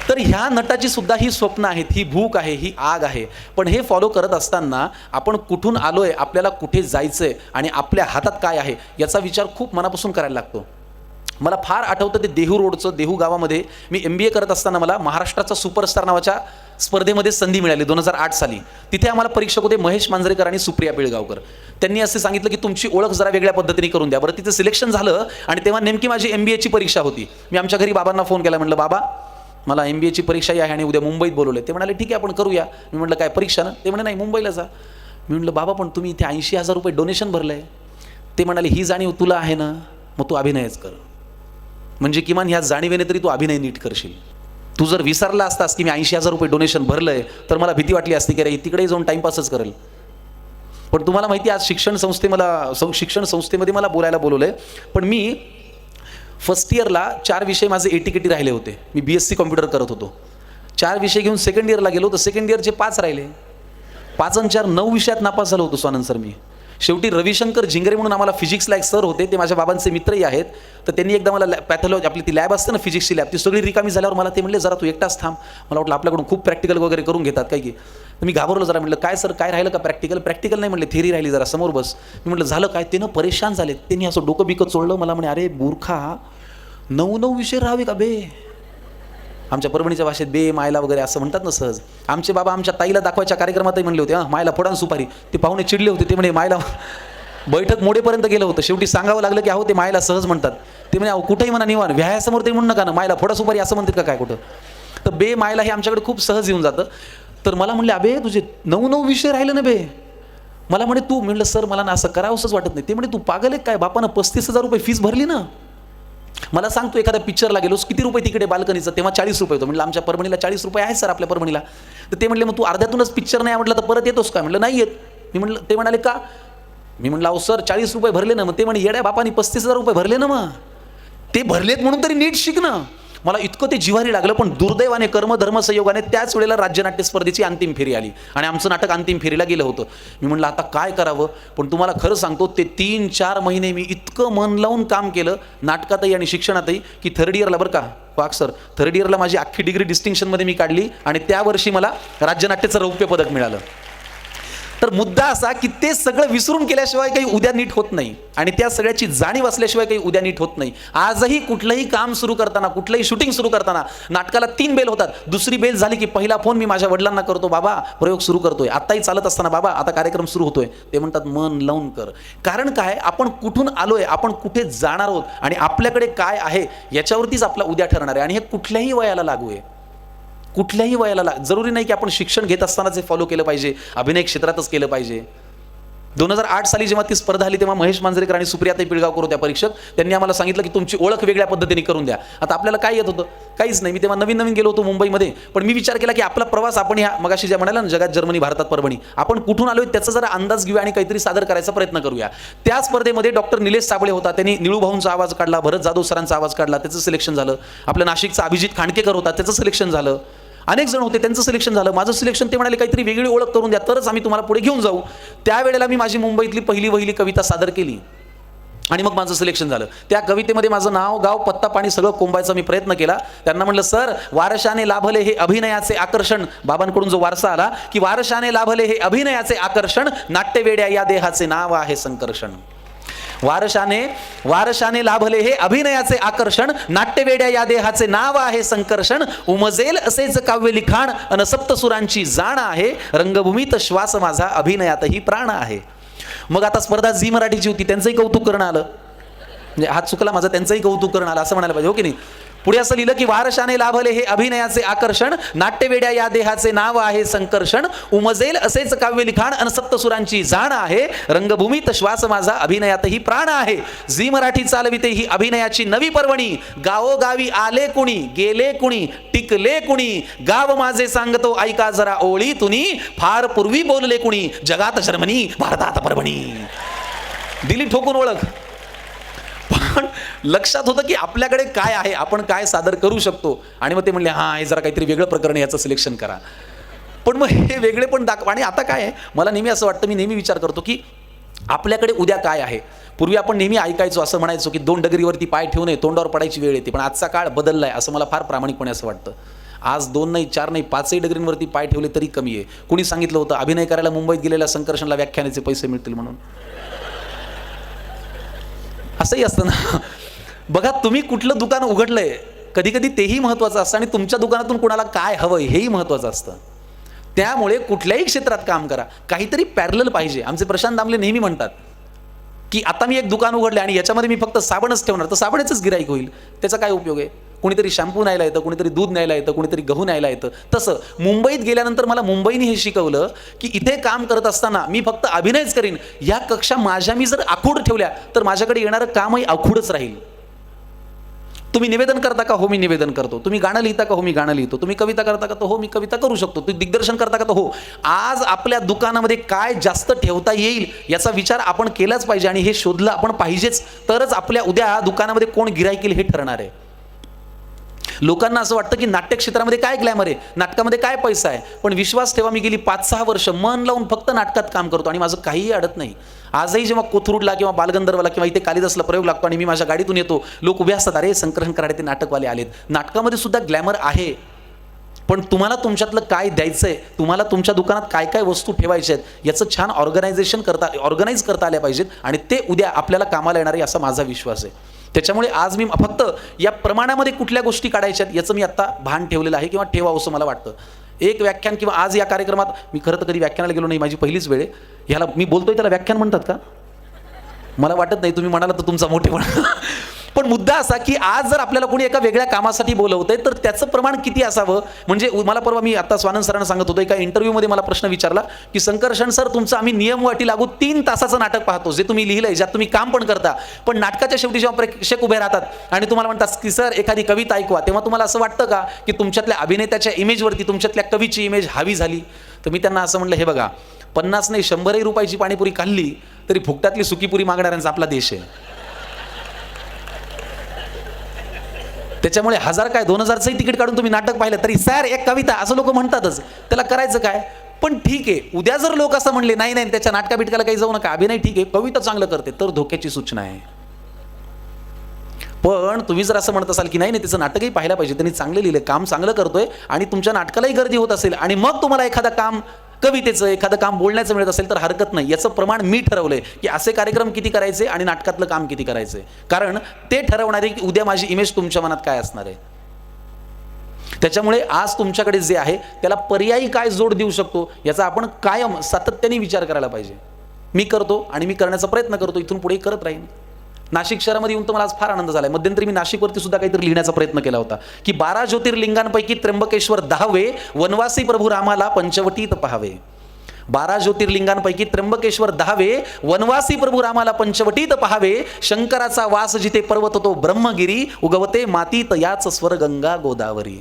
तर ह्या नटाची सुद्धा ही स्वप्न आहेत, ही भूक आहे, ही आग आहे. पण हे फॉलो करत असताना आपण कुठून आलोय, आपल्याला कुठे जायचंय आणि आपल्या हातात काय आहे याचा विचार खूप मनापासून करायला लागतो. मला फार आठवतं ते देहू रोडचं, देहू गावामध्ये मी MBA करत असताना मला महाराष्ट्राचा सुपरस्टार नावाच्या स्पर्धेमध्ये संधी मिळाली 2008 साली. तिथे आम्हाला परीक्षक होते महेश मांजरेकर आणि सुप्रिया पिळगावकर. त्यांनी असे सांगितलं की तुमची ओळख जरा वेगळ्या पद्धतीने करून द्या. बरं, तिथे सिलेक्शन झालं आणि तेव्हा नेमकी माझी MBAची परीक्षा होती. मी आमच्या घरी बाबांना फोन केला, म्हटलं बाबा मला MBAची परीक्षा आहे आणि उद्या मुंबईत बोलवले. ते म्हणाले ठीक आहे आपण करूया. मी म्हटलं काय परीक्षा ना? ते म्हणे नाही मुंबईला जा. मी म्हटलं बाबा पण तुम्ही इथे 80,000 रुपये डोनेशन भरलंय. ते म्हणाले ही जाणीव तुला आहे ना, मग तू अभिनयच कर. म्हणजे किमान ह्या जाणीवेने तरी तू अभिनय नीट करशील. तू जर विसरला असतास की मी 80,000 रुपये डोनेशन भरलंय तर मला भीती वाटली असती की अरे तिकडे जाऊन टाइमपासच करेल. पण तुम्हाला माहिती आज शिक्षण संस्थेमध्ये मला बोलायला बोलवलंय. पण मी फर्स्ट इयरला 4 विषय माझे एटीकेटी राहिले होते. मी BSc कॉम्प्युटर करत होतो. 4 विषय घेऊन सेकंड इयरला गेलो तर सेकंड इयरचे 5 राहिले. 5 आणि 4 9 विषयात नापास झालो होतो स्वानंद सर मी. शेवटी रविशंकर जिंगरे म्हणून आम्हाला फिजिक्सला एक सर होते, ते माझ्या बाबांचे मित्रही आहेत. तर त्यांनी एकदा मला पॅथॉलॉजी आपली ती लॅब असते ना फिजिक्सची लॅब, ती सगळी रिकामी झाल्यावर मला ते म्हणले जरा तू एकटाच थांब. मला वाटलं आपल्याकडून खूप प्रॅक्टिकल वगैरे करून घेतात काय की. तर मी घाबरलो जरा. म्हटलं काय सर काय राहिलं का प्रॅक्टिकल नाही म्हणले, थेरी राहिली, जरा समोर बस. मी म्हटलं झालं काय? ते ना परेशान झाले. त्यांनी असं डोकं बिकं चोळलं. मला म्हणे अरे मूर्खा 9 विषय राहावे का बे? आमच्या परभणीच्या भाषेत बे मायला वगैरे असं म्हणतात ना सहज. आमचे बाबा आमच्या ताईला दाखवायच्या कार्यक्रमातही म्हणले होते मायला फोडा सुपारी. ते पाहुणे चिडले होते. ते म्हणे मायला बैठक मोडेपर्यंत गेलं होतं. शेवटी सांगावं लागलं की अहो ते मायला सहज म्हणतात. ते म्हणे अहो कुठेही म्हणा निवान व्यायासमोर ते म्हणू नका ना, मायला फोडा सुपारी असं म्हणतात का काय कुठं. तर बे मायला हे आमच्याकडे खूप सहज येऊन जातं. तर मला म्हणले अबे तुझे 9 विषय राहिले ना बे. मला म्हणे तू, म्हणलं सर मला ना असं करावंसंच वाटत नाही. ते म्हणे तू पागल आहे काय, बापानं 35,000 रुपये फीस भरली ना. मला सांग तू एखाद्या पिक्चरला गेलोस किती रुपये तिकडे बाल्कनीचं, तेव्हा 40 रुपये होतं. म्हटलं आमच्या परभणीला 40 रुपये आहे सर आपल्या परभणीला. तर ते म्हणले मग तू अर्ध्यातूनच पिक्चर नाही आवडला तर परत येतोस का? म्हटलं नाही येत. मी म्हटलं, ते म्हणाले का? मी म्हटलं अहो सर 40 रुपये भरले ना. मग ते म्हणे येड्या बापानी 35,000 रुपये भरले ना, मग ते भरलेत म्हणून तरी नीट शिक ना. मला इतकं ते जिव्हारी लागलं. पण दुर्दैवाने कर्मधर्म संयोगाने त्याच वेळेला राज्यनाट्य स्पर्धेची अंतिम फेरी आली आणि आमचं नाटक अंतिम फेरीला गेलं होतं. मी म्हटलं आता काय करावं. पण तुम्हाला खरं सांगतो ते 3-4 महिने मी इतकं मन लावून काम केलं नाटकातही आणि शिक्षणातही की 3rd इयरला बरं का वाघ सर 3rd इयरला माझी अख्खी डिग्री डिस्टिंक्शनमध्ये मी काढली आणि त्या वर्षी मला राज्यनाट्याचं रौप्य पदक मिळालं. तर मुद्दा असा की ते सगळं विसरून केल्याशिवाय काही उद्या नीट होत नाही, आणि त्या सगळ्याची जाणीव असल्याशिवाय काही उद्या नीट होत नाही. आजही कुठलंही काम सुरू करताना, कुठलंही शूटिंग सुरू करताना नाटकाला 3 बेल होतात. दुसरी बेल झाली की पहिला फोन मी माझ्या वडिलांना करतो, बाबा प्रयोग सुरू करतोय. आत्ताही चालत असताना, बाबा आता कार्यक्रम सुरू होतोय. ते म्हणतात मन लावून कर. कारण काय, आपण कुठून आलोय, आपण कुठे जाणार आहोत आणि आपल्याकडे काय आहे याच्यावरतीच आपला उद्या ठरणार आहे. आणि हे कुठल्याही वयाला लागू आहे, कुठल्याही वयाला जरुरी नाही की आपण शिक्षण घेत असतानाच हे फॉलो केलं पाहिजे, अभिनय क्षेत्रातच केलं पाहिजे. 2008 साली जेव्हा ती स्पर्धा आली तेव्हा महेश मांजरेकर आणि सुप्रियाताई पिळगावकर होत्या परीक्षक. त्यांनी आम्हाला सांगितलं की तुमची ओळख वेगळ्या पद्धतीने करून द्या. आता आपल्याला काय येत होतं, काहीच नाही. मी तेव्हा नवीन नवीन गेलो होतो मुंबईमध्ये. पण मी विचार केला की आपला प्रवास आपण ह्या मगाशी ज्या म्हणाला ना, जगात जर्मनी भारतात परभणी, आपण कुठून आलोय त्याचा जरा अंदाज घेऊया आणि काहीतरी सादर करायचा प्रयत्न करूया. त्या स्पर्धेमध्ये डॉक्टर निलेश साबळे होता, त्यांनी निळू भाऊंचा आवाज काढला, भरत जाधव सरांचा आवाज काढला, त्याचं सिलेक्शन झालं. आपल्या नाशिकचा अभिजित खांडकेकर होता, त्याचं सिलेक्शन झालं. अनेक जण होते, त्यांचं सिलेक्शन झालं. माझं सिलेक्शन, ते म्हणाले काहीतरी वेगळी ओळख करून द्या, तरच आम्ही तुम्हाला पुढे घेऊन जाऊ. त्यावेळेला मी माझी मुंबईतली पहिली वहिली कविता सादर केली आणि मग माझं सिलेक्शन झालं. त्या कवितेमध्ये माझं नाव, गाव, पत्ता, पाणी सगळं कोंबायचा मी प्रयत्न केला. त्यांना म्हटलं, सर वारशाने लाभले हे अभिनयाचे आकर्षण, बाबांकडून जो वारसा आला की वारशाने लाभले हे अभिनयाचे आकर्षण, नाट्यवेड्या या देहाचे नाव आहे संकर्षण. वारशाने लाभले हे अभिनयाचे आकर्षण, नाट्यवेड्या या देहाचे नाव आहे संकर्षण. उमजेल असेच काव्य लिखाण अन सप्तसुरांची जाण आहे, रंगभूमीत श्वास माझा अभिनयातही प्राण आहे. मग आता स्पर्धा झी मराठीची होती, त्यांचंही कौतुक करणं आलं. म्हणजे हात चुकला माझा, त्यांचंही कौतुक करणं आलं असं म्हणायला पाहिजे, हो की नाही. पुढे असं लिहिलं की वारशाने लाभले हे अभिनयाचे आकर्षण, नाट्यवेड्या या देहाचे नाव आहे संकर्षण. उमजेल असेच काव्य लिखाण अन सप्तसुरांची जाण आहे, रंगभूमीत श्वास माझा अभिनयातही प्राण आहे. झी मराठी चालविते ही अभिनयाची नवी पर्वणी, गावोगावी आले कुणी, गेले कुणी, टिकले कुणी, गाव माझे सांगतो ऐका जरा ओळी तुनी, फार पूर्वी बोलले कुणी, जगात जर्मनी भारतात परभणी. दिली ठोकून ओळख. पण लक्षात होतं की आपल्याकडे काय आहे, आपण काय सादर करू शकतो. आणि मग ते म्हणले, हां हे जरा काहीतरी वेगळं प्रकरण आहे, याचं सिलेक्शन करा. पण मग हे वेगळे पण दाखवा. आणि आता काय आहे, मला नेहमी असं वाटतं, मी नेहमी विचार करतो की आपल्याकडे उद्या काय आहे. पूर्वी आपण नेहमी ऐकायचो, असं म्हणायचो की 2 डगरीवरती पाय ठेवू नये, तोंडावर पडायची वेळ येते. पण आजचा काळ बदलला आहे असं मला फार प्रामाणिकपणे असं वाटतं. आज 2 नाही, 4 नाही, 5ही डगरींवरती पाय ठेवले तरी कमी आहे. कुणी सांगितलं होतं अभिनय करायला मुंबईत गेलेल्या संकर्षणला व्याख्यानाचे पैसे मिळतील म्हणून? असंही असतं ना. बघा, तुम्ही कुठलं दुकान उघडलंय, कधी कधी तेही महत्त्वाचं असतं आणि तुमच्या दुकानातून कुणाला काय हवंय हेही महत्त्वाचं असतं. त्यामुळे कुठल्याही क्षेत्रात काम करा, काहीतरी पॅरलल पाहिजे. आमचे प्रशांत दामले नेहमी म्हणतात की आता मी एक दुकान उघडले आणि याच्यामध्ये मी फक्त साबणच ठेवणार, तर साबणाचंच गिराईक होईल, त्याचा काय उपयोग आहे. कुणीतरी शॅम्पू न्यायला येतं, कुणीतरी दूध न्यायला येतं, कुणीतरी गहू न्यायला येतं. तसं मुंबईत गेल्यानंतर मला मुंबईने हे शिकवलं की इथे काम करत असताना मी फक्त अभिनयच करीन, या कक्षा माझ्या मी जर आखूड ठेवल्या तर माझ्याकडे येणारं कामही आखूडच राहील. तुम्ही निवेदन करता का? हो मी निवेदन करतो. तुम्ही गाणं लिहिता का? हो मी गाणं लिहितो. तुम्ही कविता करता का? तो हो मी कविता करू शकतो. तुम्ही दिग्दर्शन करता का? तो हो. आज आपल्या दुकानामध्ये काय जास्त ठेवता येईल याचा विचार आपण केलाच पाहिजे आणि हे शोधलं आपण पाहिजेच, तरच आपल्या उद्या दुकानामध्ये कोण गिऱ्हाईक येईल हे ठरणार आहे. लोकांना असं वाटतं की नाट्य क्षेत्रामध्ये काय ग्लॅमर आहे, नाटकामध्ये काय पैसा आहे. पण विश्वास ठेवा, मी गेली 5-6 वर्ष मन लावून फक्त नाटकात काम करतो आणि माझं काहीही अडत नाही. आजही जेव्हा कोथरूडला किंवा बालगंधर्वला किंवा इथे कालिदासला प्रयोग लागतो आणि मी माझ्या गाडीतून येतो, लोक उभे असतात, अरे संकर्षण कराडे ते नाटकवाले आलेत. नाटकामध्ये सुद्धा ग्लॅमर आहे, पण तुम्हाला तुमच्यातलं काय द्यायचंय, तुम्हाला तुमच्या दुकानात काय काय वस्तू ठेवायच्या आहेत याचं छान ऑर्गनाईज करता आल्या पाहिजेत आणि ते उद्या आपल्याला कामाला येणार आहे असा माझा विश्वास आहे. त्याच्यामुळे आज मी फक्त या प्रमाणामध्ये कुठल्या गोष्टी काढायच्या आहेत याचं मी आत्ता भान ठेवलेलं आहे किंवा ठेवावं असं मला वाटतं. एक व्याख्यान किंवा आज या कार्यक्रमात मी खरं तर कधी व्याख्यानाला गेलो नाही, माझी पहिलीच वेळ आहे. ह्याला मी बोलतोय त्याला व्याख्यान म्हणतात का? मला वाटत नाही, तुम्ही म्हणाला तर तुमचा मोठेपणा. पण मुद्दा असा की आज जर आपल्याला कोणी एका वेगळ्या कामासाठी बोलवतंय तर त्याचं प्रमाण किती असावं. म्हणजे मला परवा मी आता स्वानंद सरांना सांगत होतो, एका इंटरव्ह्यूमध्ये मला प्रश्न विचारला की संकर्षण सर, तुमचं आम्ही नियम वाटी लागू 3 तासाचं नाटक पाहतो, जे तुम्ही लिहिलंय, ज्यात तुम्ही काम पण करता, पण नाटकाच्या शेवटी जेव्हा प्रेक्षक उभे राहतात आणि तुम्हाला म्हणतात की सर एखादी कविता ऐकवा, तेव्हा तुम्हाला असं वाटतं का की तुमच्यातल्या अभिनेत्याच्या इमेजवरती तुमच्यातल्या कवीची इमेज हावी झाली? तर मी त्यांना असं म्हटलं, हे बघा, 50 नाही 100 रुपयाची पाणीपुरी खाल्ली तरी फुकटातली सुकीपुरी मागणाऱ्यांचा आपला देश आहे. त्याच्यामुळे 1000 काय 2000चंही तिकीट काढून तुम्ही नाटक पाहिलं तरी सर एक कविता असं लोक म्हणतातच, त्याला करायचं काय? पण ठीक आहे, उद्या जर लोक असं म्हणले नाही नाही त्याच्या नाटका बिटकाला काही जाऊ नका, अभिनय ठीक आहे, कविता चांगलं करते, तर धोक्याची सूचना आहे. पण तुम्ही जर असं म्हणत असाल की नाही नाही त्याचं नाटकही पाहायला पाहिजे, त्यांनी चांगलं लिहिलं, काम चांगलं करतोय आणि तुमच्या नाटकालाही गर्दी होत असेल आणि मग तुम्हाला एखादा काम कवितेचं एखादं काम बोलण्याचं मिळत असेल तर हरकत नाही. याचं प्रमाण मी ठरवलंय की असे कार्यक्रम किती करायचे आणि नाटकातलं काम किती करायचंय, कारण ते ठरवणारे की उद्या माझी इमेज तुमच्या मनात काय असणार आहे. त्याच्यामुळे आज तुमच्याकडे जे आहे त्याला पर्यायी काय जोड देऊ शकतो याचा आपण कायम सातत्याने विचार करायला पाहिजे. मी करतो आणि मी करण्याचा प्रयत्न करतो, इथून पुढे करत राहीन. नाशिक शहरामध्ये येऊन तर मला आज फार आनंद झाला. मध्यंतरी मी नाशिकवरती सुद्धा काहीतरी लिहिण्याचा प्रयत्न केला होता की 12 ज्योतिर्लिंगांपैकी त्र्यंबकेश्वर 10वे, वनवासी प्रभू रामाला पंचवटीत पहावे. 12 ज्योतिर्लिंगांपैकी त्र्यंबकेश्वर 10वे, वनवासी प्रभू रामाला पंचवटीत पहावे. शंकराचा वास जिथे पर्वत तो ब्रह्मगिरी, उगवते मातीत याच स्वर गंगा गोदावरी.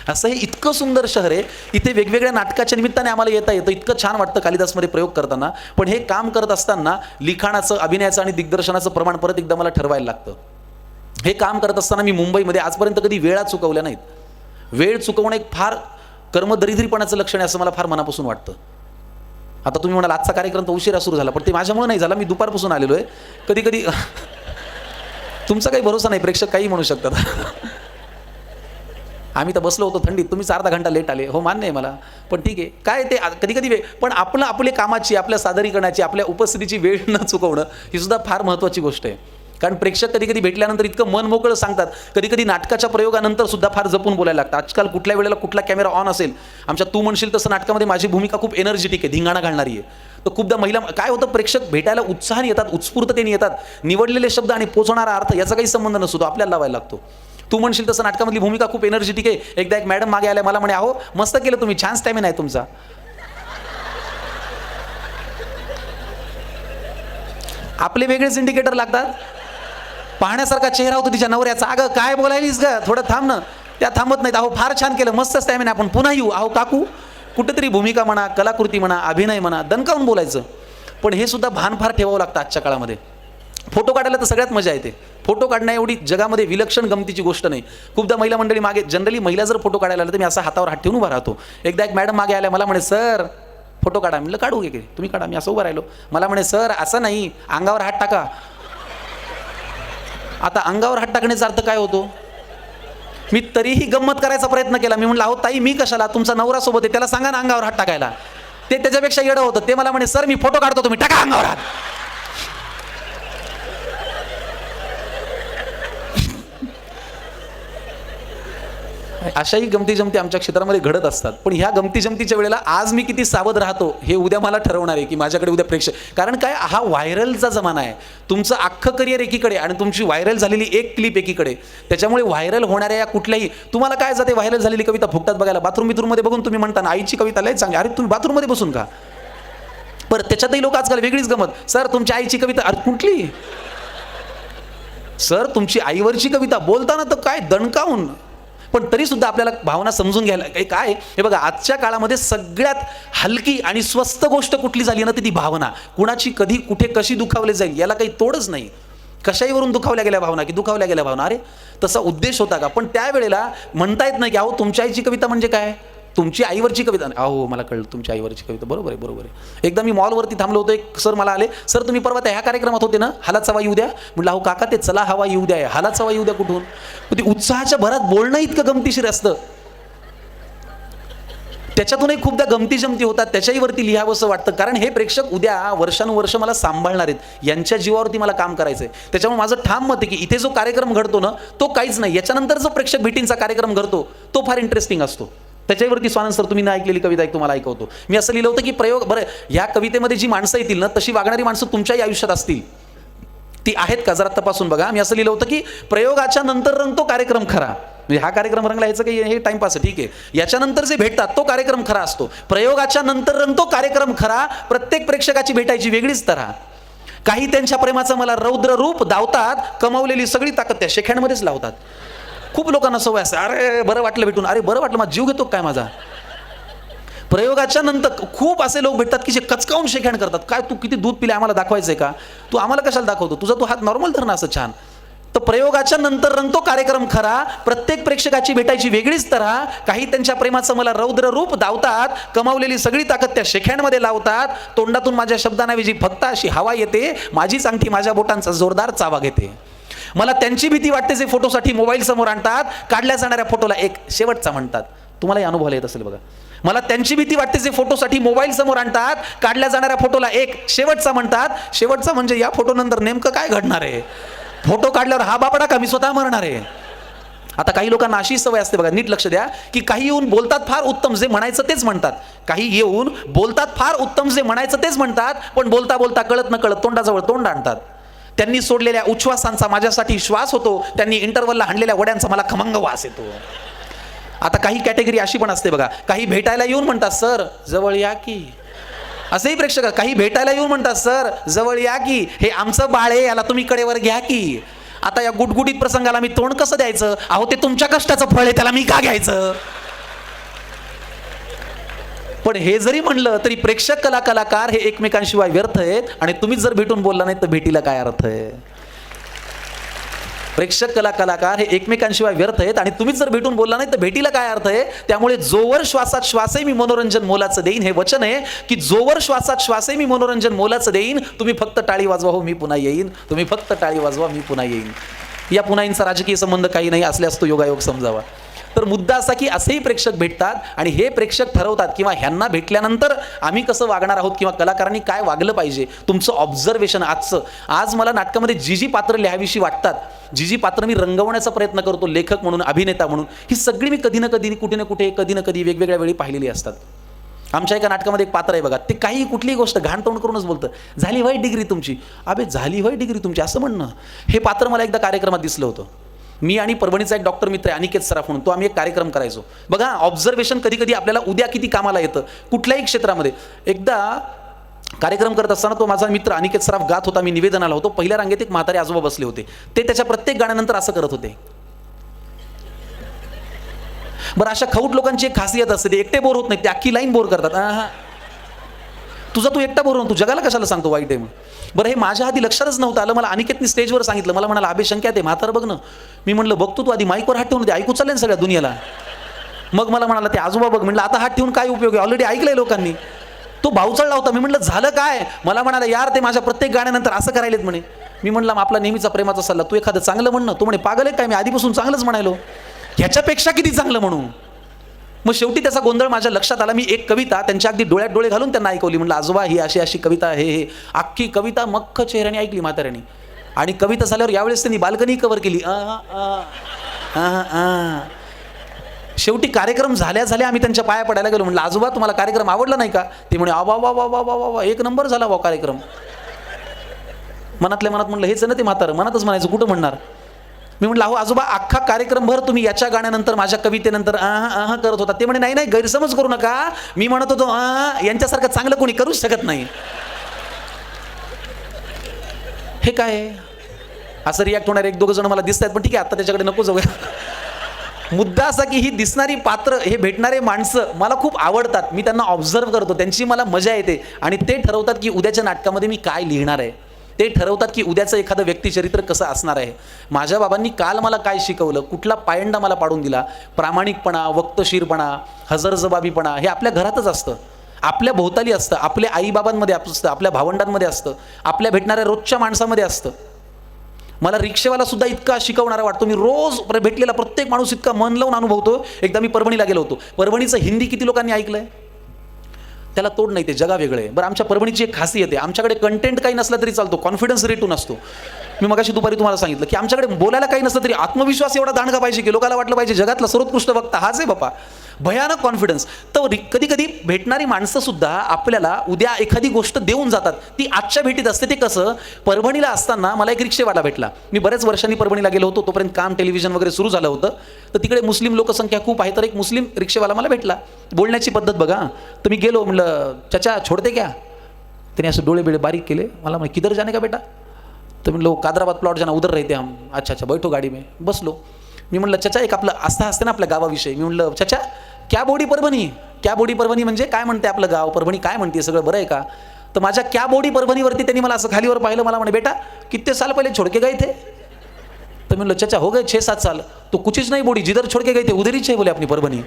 असं हे इतकं सुंदर शहर आहे. इथे वेगवेगळ्या नाटकाच्या निमित्ताने आम्हाला येता येतं, इतकं छान वाटतं कालिदासमध्ये प्रयोग करताना. पण हे काम करत असताना लिखाणाचं, अभिनयाचं आणि दिग्दर्शनाचं प्रमाण परत एकदा मला ठरवायला लागतं. हे काम करत असताना मी मुंबईमध्ये आजपर्यंत कधी वेळा चुकवल्या नाहीत. वेळ चुकवणं एक फार कर्मदरिद्रीपणाचं लक्षण आहे असं मला फार मनापासून वाटतं. आता तुम्ही म्हणाल आजचा कार्यक्रम तर उशिरा सुरू झाला, पण ते माझ्यामुळे नाही झाला. मी दुपारपासून आलेलो आहे. कधी कधी तुमचा काही भरोसा नाही, प्रेक्षक काही म्हणू शकतात. आम्ही तर बसलो होतो थंडीत, तुम्हीच अर्धा घंटा लेट आले. हो मान्य आहे मला, पण ठीक आहे. काय ते कधी कधी वेळ, पण आपल्या कामाची, आपल्या सादरीकरणाची, आपल्या उपस्थितीची वेळ न चुकवणं ही सुद्धा फार महत्त्वाची गोष्ट आहे. कारण प्रेक्षक कधी कधी भेटल्यानंतर इतकं मन मोकळं सांगतात. कधी कधी नाटकाच्या प्रयोगानंतर सुद्धा फार जपून बोलायला लागतं. आजकाल कुठल्या वेळेला कुठला कॅमेरा ऑन असेल. आमच्या तू म्हणशील तसं नाटकामध्ये माझी भूमिका खूप एनर्जेटिक आहे, धिंगाणा घालणारी आहे. तर खूपदा महिला काय होतं, प्रेक्षक भेटायला उत्साहाने येतात, उत्स्फूर्ततेने येतात. निवडलेले शब्द आणि पोचणारा अर्थ याचा काही संबंध नसतो, तो आपल्याला लावायला लागतो. तू म्हणशील तसं नाटकामधली भूमिका खूप एनर्जेटिक आहे. एकदा एक मॅडम मागे आल्या, मला म्हणे, अहो मस्त केलं तुम्ही, छान स्टॅमिना आहे तुमचा. आपले वेगळेच इंडिकेटर लागतात. पाहण्यासारखा चेहरा होता तिच्या नवऱ्याचा. अगं काय बोलायलीस ग, थोडं थांब ना. त्या थांबत नाहीत. अहो फार छान केलं, मस्त स्टॅमिना, आपण पुन्हा येऊ. अहो काकू, कुठेतरी भूमिका म्हणा, कलाकृती म्हणा, अभिनय म्हणा, दणकावून बोलायचं. पण हे सुद्धा भान फार ठेवावं लागतं आजच्या काळामध्ये. फोटो काढायला तर सगळ्यात मजा येते. फोटो काढण्या एवढी जगामध्ये विलक्षण गमतीची गोष्ट नाही. खूपदा महिला मंडळी मागे, जनरली महिला जर फोटो काढायला आल्या तर मी असा हातावर हात ठेवून उभा राहतो. एकदा एक मॅडम मागे आल्या, मला म्हणे, सर फोटो काढा. म्हणलं काढू घे, तुम्ही काढा. मी असं उभा राहिलो. मला म्हणे, सर असं नाही, अंगावर हात टाका. आता अंगावर हात टाकण्याचा अर्थ काय होतो. मी तरीही गंमत करायचा प्रयत्न केला. मी म्हणलं, अहो ताई, मी कशाला, तुमचा नवरा सोबत आहे, त्याला सांगा ना अंगावर हात टाकायला. ते त्याच्यापेक्षा येडं होतं. ते मला म्हणे, सर मी फोटो काढतो, तुम्ही टाका अंगावर हात. अशाही गमती जमती आमच्या क्षेत्रामध्ये घडत असतात. पण ह्या गमती जमतीच्या वेळेला आज मी किती सावध राहतो हे उद्या मला ठरवणार आहे की माझ्याकडे उद्या प्रेक्षक. कारण काय, हा व्हायरलचा जमाना आहे. तुमचं अख्खं करिअर एकीकडे आणि तुमची व्हायरल झालेली एक क्लिप एकीकडे. त्याच्यामुळे व्हायरल होणाऱ्या या कुठल्याही, तुम्हाला काय जाते व्हायरल झालेली कविता फुकटात बघायला. बाथरूममध्ये बघून तुम्ही म्हणता ना, आईची कविता लय चांगली, अरे तुम्ही बाथरूममध्ये बसून का. बरं, त्याच्यातही लोक आजकाल वेगळीच गमत. सर तुमच्या आईची कविता, अरे कुठली सर, तुमची आईवरची कविता बोलताना तर काय दणकावून. पण तरी सुद्धा आपल्याला भावना समजून घ्यायला काय, हे बघा, आजच्या काळामध्ये सगळ्यात हलकी आणि स्वस्त गोष्ट कुठली झाली ना, ती भावना. कुणाची कधी कुठे कशी दुखावली जाईल याला काही तोडच नाही. कशाहीवरून दुखावल्या गेल्या भावना की दुखावल्या गेल्या भावना, अरे तसा उद्देश होता का. पण त्यावेळेला म्हणता येत नाही की अहो तुमच्या आईची कविता म्हणजे काय, तुमची आईवरची कविता. अहो मला कळलं, तुमच्या आईवरची कविता, बरोबर आहे बरोबर आहे. एकदा मी मॉलवरती थांबलो होतो, एक सर मला आले, सर तुम्ही परवा त्या ह्या कार्यक्रमात होते ना, हाला चवा येऊ द्या. म्हटलं, अहो काका, ते चला हवा येऊ द्या, हाला चवा येऊ द्या कुठून. ते उत्साहाच्या भरात बोलणं इतकं गमतीशीर असतं. त्याच्यातूनही खूपदा गमती जमती होतात. त्याच्याही वरती लिहावंसं वाटतं. कारण हे प्रेक्षक उद्या वर्षानुवर्ष मला सांभाळणार आहेत, यांच्या जीवावरती मला काम करायचं आहे. त्याच्यामुळे माझं ठाम मत आहे की इथे जो कार्यक्रम घडतो ना, तो काहीच नाही, याच्यानंतर जो प्रेक्षक भेटींचा कार्यक्रम घडतो तो फार इंटरेस्टिंग असतो. त्याच्यावरती स्वानंद सर, तुम्ही ना ऐकलेली कविता एक तुम्हाला ऐकवतो. मी असं लिहिलं होतं की प्रयोग, बरं, ह्या कवितेमध्ये जी माणसं येतील ना, तशी वागणारी माणसं तुमच्याही आयुष्यात असतील, ती आहेत का जरा तपासून बघा. मी असं लिहिलं होतं की प्रयोगाच्या नंतर रंगतो कार्यक्रम खरा. म्हणजे हा कार्यक्रम रंगला याचं काही हे टाइमपास आहे, ठीक आहे. याच्यानंतर जे भेटतात तो कार्यक्रम खरा असतो. प्रयोगाच्या नंतर रंगतो कार्यक्रम खरा. प्रत्येक प्रेक्षकाची भेटायची वेगळीच तऱ्हा. काही त्यांच्या प्रेमाचं मला रौद्र रूप दावतात, कमावलेली सगळी ताकद त्या शेख्यांमध्येच लावतात. खूप लोकांना सवय असते, अरे बरं वाटलं भेटून, अरे बरं वाटलं, माझा जीव घेतो काय माझा. प्रयोगाच्या नंतर खूप असे लोक भेटतात की जे कचकावून शेखण करतात. काय तू किती दूध पिले आम्हाला दाखवायचंय का, तू आम्हाला कशाला दाखवतो, तुझा तू हात नॉर्मल धरणं असं छान. तर प्रयोगाच्या नंतर रंगतो कार्यक्रम खरा. प्रत्येक प्रेक्षकाची भेटायची वेगळीच तऱ्हा. काही त्यांच्या प्रेमाचं मला रौद्र रूप दावतात, कमावलेली सगळी ताकद त्या शेख्यांमध्ये लावतात. तोंडातून माझ्या शब्दांऐवजी फक्त अशी हवा येते, माझीच अंगठी माझ्या बोटांचा जोरदार चावा घेते. मला त्यांची भीती वाटते जे फोटोसाठी मोबाईल समोर आणतात. काढल्या जाणाऱ्या फोटोला एक शेवटचा म्हणतात. तुम्हालाही अनुभव येत असेल बघा. मला त्यांची भीती वाटते जे फोटोसाठी मोबाईल समोर आणतात, काढल्या जाणाऱ्या फोटोला एक शेवटचा म्हणतात. शेवटचा म्हणजे या फोटो नंतर नेमकं काय घडणार आहे, फोटो काढल्यावर हा बापडा का मी स्वतः मरणार आहे. आता काही लोकांना अशी सवय असते बघा, नीट लक्ष द्या, की काही येऊन बोलतात फार उत्तम, जे म्हणायचं तेच म्हणतात. काही येऊन बोलतात फार उत्तम, जे म्हणायचं तेच म्हणतात, पण बोलता बोलता कळत न कळत तोंडाजवळ तोंड आणतात. त्यांनी सोडलेल्या उच्छ्वासांचा माझ्यासाठी श्वास होतो, त्यांनी इंटरव्हलला हाणलेल्या वड्यांचा मला खमंग वास येतो. आता काही कॅटेगरी अशी पण असते बघा, काही भेटायला येऊन म्हणतात सर जवळ या की, असेही प्रेक्षक. काही भेटायला येऊन म्हणतात सर जवळ या की, हे आमचं बाळ आहे, याला तुम्ही कडेवर घ्या की. आता या गुटगुटीत प्रसंगाला मी तोंड कसं द्यायचं, अहो ते तुमच्या कष्टाचं फळ आहे, त्याला मी का घ्यायचं. पण हे जरी म्हणलं तरी प्रेक्षक कलाकार हे एकमेकांशिवाय व्यर्थ आहेत, आणि तुम्हीच जर भेटून बोलला नाही तर भेटीला काय अर्थ आहे. प्रेक्षक कलाकार हे एकमेकांशिवाय व्यर्थ आहेत, आणि तुम्हीच जर भेटून बोलला नाही तर भेटीला काय अर्थ आहे. त्यामुळे जोवर श्वासात श्वासही मी मनोरंजन मोलाचं देईन, हे वचन आहे की जोवर श्वासात श्वासही मी मनोरंजन मोलाचं देईन, तुम्ही फक्त टाळी वाजवा हो मी पुन्हा येईन, तुम्ही फक्त टाळी वाजवा मी पुन्हा येईन. या पुन्हाईंचा राजकीय संबंध काही नाही असल्यास तो योगायोग समजावा. तर मुद्दा असा की असेही प्रेक्षक भेटतात, आणि हे प्रेक्षक ठरवतात किंवा ह्यांना भेटल्यानंतर आम्ही कसं वागणार आहोत किंवा कलाकारांनी काय वागलं पाहिजे. तुमचं ऑब्झर्वेशन आज मला नाटकामध्ये जी पात्र लिहावीशी वाटतात, जी पात्र मी रंगवण्याचा प्रयत्न करतो लेखक म्हणून, अभिनेता म्हणून, ही सगळी मी कधी ना कधी कुठे ना कुठे कधी ना कधी वेगवेगळ्या वेळी पाहिलेली असतात. आमच्या एका नाटकामध्ये एक पात्र आहे बघा, ते काही कुठलीही गोष्ट घाण तोंड करूनच बोलतं, झाली व्हाईट डिग्री तुमची, अबे झाली व्हाईट डिग्री तुमची असं म्हणणं. हे पात्र मला एकदा कार्यक्रमात दिसलं होतं. मी आणि परभणीचा एक डॉक्टर मित्र आहे अनिकेत सराफ म्हणून, तो आम्ही एक कार्यक्रम करायचो. बघा ऑब्झर्वेशन कधी कधी आपल्याला उद्या किती कामाला येतं कुठल्याही क्षेत्रामध्ये. एकदा कार्यक्रम करत असताना तो माझा मित्र अनिकेत सराफ गात होता, मी निवेदनाला होतो. पहिल्या रांगेत एक म्हातारे आजोबा बसले होते, ते त्याच्या प्रत्येक गाण्यानंतर असं करत होते. बरं, अशा खौट लोकांची एक खासियत असते, ते एकटे बोर होत नाही, ते अख्खी लाईन बोर करतात. तुझा तू एकटा बोर होऊन तू जगाला कशाला सांगतो वाईट आहे म्हणून. बरं, हे माझ्या आधी लक्षातच नव्हतं आलं. मला अनिकेतनी स्टेजवर सांगितलं, मला म्हणाला अबे शंक्या ते म्हातारं बघ ना. मी म्हणलं बघतो, तू आधी माईकवर हात ठेवून ते ऐकू चालले ना सगळ्या दुनियाला. मग मला म्हणाला ते आजोबा बघ. म्हणलं आता हात ठेवून काय उपयोग आहे, ऑलरेडी ऐकलंय लोकांनी. तो भाऊचळला होता. मी म्हटलं झालं काय. मला म्हणाला यार ते माझ्या प्रत्येक गाण्यानंतर असं करायलेत म्हणे. मी म्हणलं आपला नेहमीचा प्रेमाचा सल्ला, तू एखादं चांगलं म्हणणं. तो म्हणे पागल आहे काय, मी आधीपासून चांगलंच म्हणायलो, ह्याच्यापेक्षा किती चांगलं म्हणू. मग शेवटी त्याचा गोंधळ माझ्या लक्षात आला. मी एक कविता त्यांच्या अगदी डोळ्यात डोळे घालून त्यांना ऐकवली. म्हणलं आजोबा ही अशी अशी कविता, हे अख्खी कविता मख्ख चेहऱ्याने ऐकली म्हाताऱ्याने. आणि कविता झाल्यावर यावेळेस त्यांनी बाल्कनी कव्हर केली. शेवटी कार्यक्रम झाल्या आम्ही त्यांच्या पाया पडायला गेलो. म्हणलं आजोबा तुम्हाला कार्यक्रम आवडला नाही का. ते म्हणे वा वा वा वा वा वा एक नंबर झाला वा कार्यक्रम. मनातल्या मनात म्हणलं हेच ना ते म्हातारं, मनातच म्हणायचं कुठं म्हणणार. मी म्हटलं अहो आजोबा अख्खा कार्यक्रमभर तुम्ही याच्या गाण्यानंतर माझ्या कवितेनंतर करत होता. ते म्हणे नाही गैरसमज करू नका, मी म्हणत होतो यांच्यासारखं चांगलं कोणी करूच शकत नाही. हे काय असं रिॲक्ट होणारे एक दोघं जण मला दिसत आहेत, पण ठीक आहे आता त्याच्याकडे नको जाऊया. मुद्दा असा की ही दिसणारी पात्र, हे भेटणारे माणसं मला खूप आवडतात. मी त्यांना ऑब्झर्व करतो, त्यांची मला मजा येते, आणि ते ठरवतात की उद्याच्या नाटकामध्ये मी काय लिहिणार आहे. ते ठरवतात की उद्याचं एखादं व्यक्तिचरित्र कसं असणार आहे. माझ्या बाबांनी काल मला काय शिकवलं, कुठला पायंडा मला पाडून दिला. प्रामाणिकपणा, वक्तशीरपणा, हजरजबाबीपणा हे आपल्या घरातच असतं, आपल्या भोवताली असतं, आपल्या आईबाबांमध्ये असतं, आपल्या भावंडांमध्ये असतं, आपल्या भेटणाऱ्या रोजच्या माणसामध्ये असतं. मला रिक्षेवाला सुद्धा इतका शिकवणारा वाटतो. मी रोज भेटलेला प्रत्येक माणूस इतका मन लावून अनुभवतो. एकदा मी परभणीला गेलो होतो. परभणीचं हिंदी किती लोकांनी ऐकलंय, त्याला तोड नाही, ते जगा वेगळं आहे. बरं, आमच्या परभणीची एक खासियत आहे, आमच्याकडे कंटेंट काही नसला तरी चालतो, कॉन्फिडन्स रेटून असतो. मी मगाशी दुपारी तुम्हाला सांगितलं की आमच्याकडे बोलायला काही नसलं तरी आत्मविश्वास एवढा दांडगा पाहिजे की लोकांना वाटलं पाहिजे जगातला सर्वोत्कृष्ट वक्ता हाच आहे बापा. भयानक कॉन्फिडन्स. तर कधी कधी भेटणारी माणसं सुद्धा आपल्याला उद्या एखादी गोष्ट देऊन जातात, ती आजच्या भेटीत असते. ते कसं, परभणीला असताना मला एक रिक्षेवाला भेटला. मी बऱ्याच वर्षांनी परभणीला गेलो होतो, तोपर्यंत काम टेलिव्हिजन वगैरे सुरू झालं होतं. तर तिकडे मुस्लिम लोकसंख्या खूप आहे. तर एक मुस्लिम रिक्षेवाला मला भेटला. बोलण्याची पद्धत बघा. तर मी गेलो, म्हणलं चाचा छोडते क्या. त्याने असं डोळे बिळे बारीक केले. मला म्हणे किधर जाने का बेटा. तर म्हणलो कादराबाद प्लॉट जाना उधर रहते हम. अच्छा बैठो गाडी में. बसलो. मी म्हणलं चाचा एक आपलं आस्था असते ना आपल्या गावाविषयी. मी म्हणलं चाचा क्या बोडी परभणी. क्या बोडी परभणी म्हणजे काय म्हणते आपलं गाव, परभणी काय म्हणते, सगळं बरं आहे का. तर माझ्या क्या बोडी परभणीवरती त्यांनी मला असं खालीवर पाहिलं. मला म्हणे बेटा कितने साल पहिले छोड़ के गए थे. तर म्हणलं चाचा हो गए 6-7 साल. तो कुछच नाही बोडी, जिधर छोड़ के गए थे उधर ही है बोले अपनी परभणी.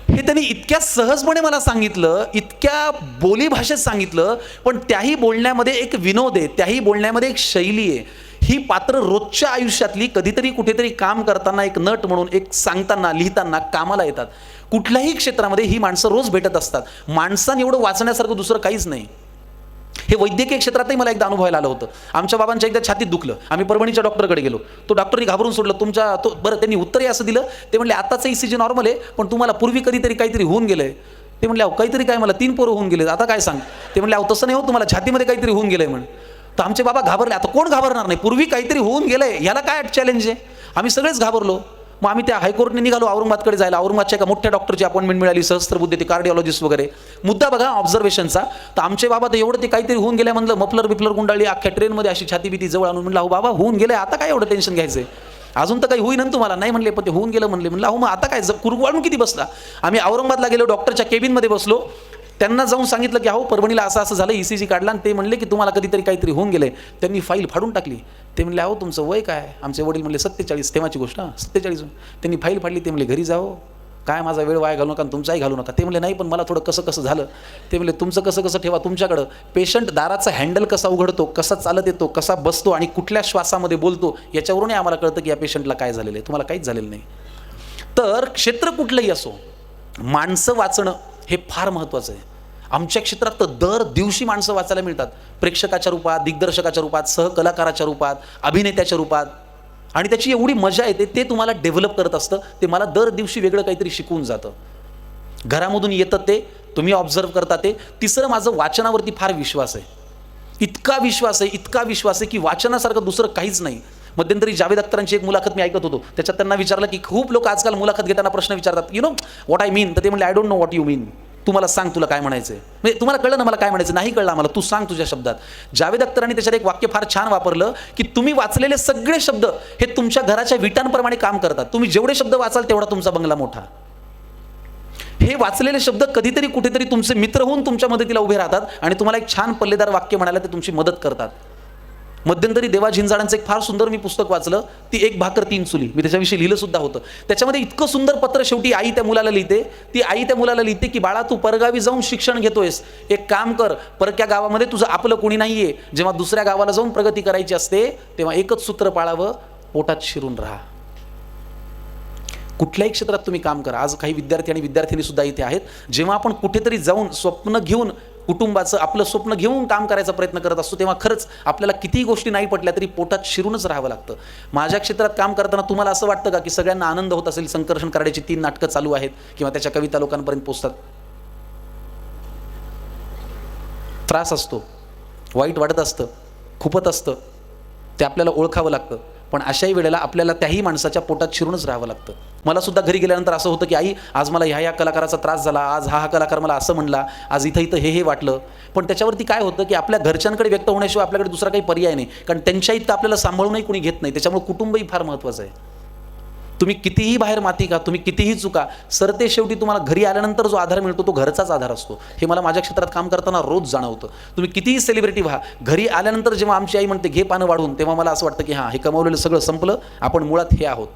हे त्यांनी इतक्या सहजपणे मला सांगितलं, इतक्या बोली भाषेत सांगितलं, पण त्याही बोलण्यामध्ये एक विनोद आहे, त्याही बोलण्यामध्ये एक शैली आहे. ही पात्र रोजच्या आयुष्यातली कधीतरी कुठेतरी काम करताना एक नट म्हणून, एक सांगताना, लिहिताना कामाला येतात. कुठल्याही क्षेत्रामध्ये ही माणसं रोज भेटत असतात. माणसाने एवढं वाचण्यासारखं दुसरं काहीच नाही. हे वैद्यकीय क्षेत्रातही मला एकदा अनुभवायला आलं होतं. आमच्या बाबांच्या एकदा छातीत दुखलं, आम्ही परभणीच्या डॉक्टरकडे गेलो. तो डॉक्टरनी घाबरून सोडलं, तुमच्या तो बरं, त्यांनी उत्तरही असं दिलं, ते म्हणले आताचं ECG नॉर्मल आहे, पण तुम्हाला पूर्वी कधीतरी काहीतरी होऊन गेलंय. ते म्हणले अहो काहीतरी काय, मला 3 पोरं होऊन गेले, आता काय सांग. ते म्हणले अहो तसं नाही हो, तुम्हाला छातीमध्ये काहीतरी होऊन गेलंय म्हण. तर आमचे बाबा घाबरले. आता कोण घाबरणार नाही, पूर्वी काहीतरी होऊन गेलंय, याला काय चॅलेंज आहे. आम्ही सगळेच घाबरलो. मग आम्ही त्या हायकोर्टने निघालो औरंगाबादकडे जायला. औरंगाबादच्या एका मोठ्या डॉक्टरची अपॉइंटमेंट मिळाली, सहस्त्रबुद्धे, ते कार्डिओलॉजिस्ट वगैरे. मुद्दा बघा ऑब्झर्वेशनचा. तर आमचे बाबा तर एवढं ते काहीतरी होऊन गेलं म्हणलं, मफलर बिफलर गुंडाळली, अख्ख्या ट्रेनमध्ये अशी छाती बिती जवळ आणून म्हणलं अहो बाबा होऊन गेले, आता काय एवढं टेन्शन घ्यायचंय, अजून तर काही होईन ना तुम्हाला. नाही म्हणले, पण ते होऊन गेलं म्हणले. म्हणलं अहो मग आता काय, कुरवाळून किती बसला. आम्ही औरंगाबादला गेलो, डॉक्टरच्या केबिनमध्ये बसलो. त्यांना जाऊन सांगितलं की अहो परभणीला असं असं झालं, ECG काढला आणि ते म्हणले की तुम्हाला कधीतरी काहीतरी होऊन गेलंय. त्यांनी फाईल फाडून टाकली. ते म्हणले अहो तुमचं वय काय. आमचे वडील म्हणले 47, तेव्हाची गोष्ट 47. त्यांनी फाईल फाडली. ते म्हणले घरी जाओ, काय माझा वेळ वाया घालू नका, तुमचाही घालू नका. ते म्हणले नाही पण मला थोडं कसं कसं झालं. ते म्हणले तुमचं कसं कसं ठेवा तुमच्याकडं. पेशंट दाराचा हँडल कसा उघडतो, कसा चालत येतो, कसा बसतो आणि कुठल्या श्वासामध्ये बोलतो, याच्यावरूनही आम्हाला कळतं की या पेशंटला काय झालेलं आहे. तुम्हाला काहीच झालेलं नाही. तर क्षेत्र कुठलंही असो, माणसं वाचणं हे फार महत्त्वाचं आहे. आमच्या क्षेत्रात तर दर दिवशी माणसं वाचायला मिळतात, प्रेक्षकाच्या रूपात, दिग्दर्शकाच्या रूपात, सहकलाकाराच्या रूपात, अभिनेत्याच्या रूपात. आणि त्याची एवढी मजा येते, ते तुम्हाला डेव्हलप करत असतं. ते मला दर दिवशी वेगळं काहीतरी शिकवून जातं. घरामधून येतं ते, तुम्ही ऑब्झर्व्ह करता ते. तिसरं, माझं वाचनावरती फार विश्वास आहे. इतका विश्वास आहे, इतका विश्वास आहे की वाचनासारखं दुसरं काहीच नाही. मध्यंतरी जावेद अख्तरांची एक मुलाखत मी ऐकत होतो. त्याच्यात त्यांना विचारलं की खूप लोक आजकाल मुलाखत घेताना प्रश्न विचारतात, you know what I mean. तर ते म्हणले I don't know what you mean. तू मला सांग, तुला काय म्हणायचं आहे. म्हणजे तुम्हाला कळलं ना मला काय म्हणायचं. नाही कळलं आम्हाला, तू सांग तुझ्या शब्दात. जावेद अख्तरांनी त्याच्यात एक वाक्य फार छान वापरलं की तुम्ही वाचलेले सगळे शब्द हे तुमच्या घराच्या विटांप्रमाणे काम करतात. तुम्ही जेवढे शब्द वाचाल तेवढा तुमचा बंगला मोठा. हे वाचलेले शब्द कधीतरी कुठेतरी तुमचे मित्र होऊन तुमच्या मदतीला उभे राहतात आणि तुम्हाला एक छान पल्लेदार वाक्य म्हणायला ते तुमची मदत करतात. मध्यंतरी देवा झिंजाडांचं एक फार सुंदर मी पुस्तक वाचलं, ती 1 भाकर 3 चुली. मी त्याच्याविषयी लिहिलं सुद्धा होतं. त्याच्यामध्ये इतकं सुंदर पत्र शेवटी आई त्या मुलाला लिहिते. ती आई त्या मुलाला लिहिते की बाळा तू परगावी जाऊन शिक्षण घेतोयस, एक काम कर, परक्या गावामध्ये तुझं आपलं कोणी नाहीये. जेव्हा दुसऱ्या गावाला जाऊन प्रगती करायची असते तेव्हा एकच सूत्र पाळावं, पोटात शिरून राहा. कुठल्याही क्षेत्रात तुम्ही काम करा. आज काही विद्यार्थी आणि विद्यार्थिनी सुद्धा इथे आहेत. जेव्हा आपण कुठेतरी जाऊन स्वप्न घेऊन, कुटुंबाचं आपलं स्वप्न घेऊन काम करायचा प्रयत्न करत असतो, तेव्हा खरंच आपल्याला कितीही गोष्टी नाही पटल्या तरी पोटात शिरूनच राहावं लागतं. माझ्या क्षेत्रात काम करताना तुम्हाला असं वाटतं का की सगळ्यांना आनंद होत असेल, संकर्षण करायची 3 नाटकं चालू आहेत किंवा त्याच्या कविता लोकांपर्यंत पोहोचतात. त्रास असतो, वाईट वाटत असतं, खुपत असतं, ते आपल्याला ओळखावं लागतं. पण अशाही वेळेला आपल्याला त्याही माणसाच्या पोटात शिरूनच राहावं लागतं. मला सुद्धा घरी गेल्यानंतर असं होतं की आई आज मला ह्या कलाकाराचा त्रास झाला, आज हा कलाकार मला असं म्हणला, आज इथं हे वाटलं. पण त्याच्यावरती काय होतं की आपल्या घरच्यांकडे व्यक्त होण्याशिवाय आपल्याकडे दुसरा काही पर्याय नाही. कारण त्यांच्या इतकं आपल्याला सांभाळूनही कोणी घेत नाही. त्याच्यामुळे कुटुंबही फार महत्त्वाचं आहे. तुम्ही कितीही बाहेर माती का, तुम्ही कितीही चुका, सरते शेवटी तुम्हाला घरी आल्यानंतर जो आधार मिळतो तो घरचाच आधार असतो. हे मला माझ्या क्षेत्रात काम करताना रोज जाणवतं. तुम्ही कितीही सेलिब्रिटी व्हा, घरी आल्यानंतर जेव्हा आमची आई म्हणते घे पानं वाढून, तेव्हा मला असं वाटतं की हां, हे कमावलेलं सगळं संपलं, आपण मुळात हे आहोत.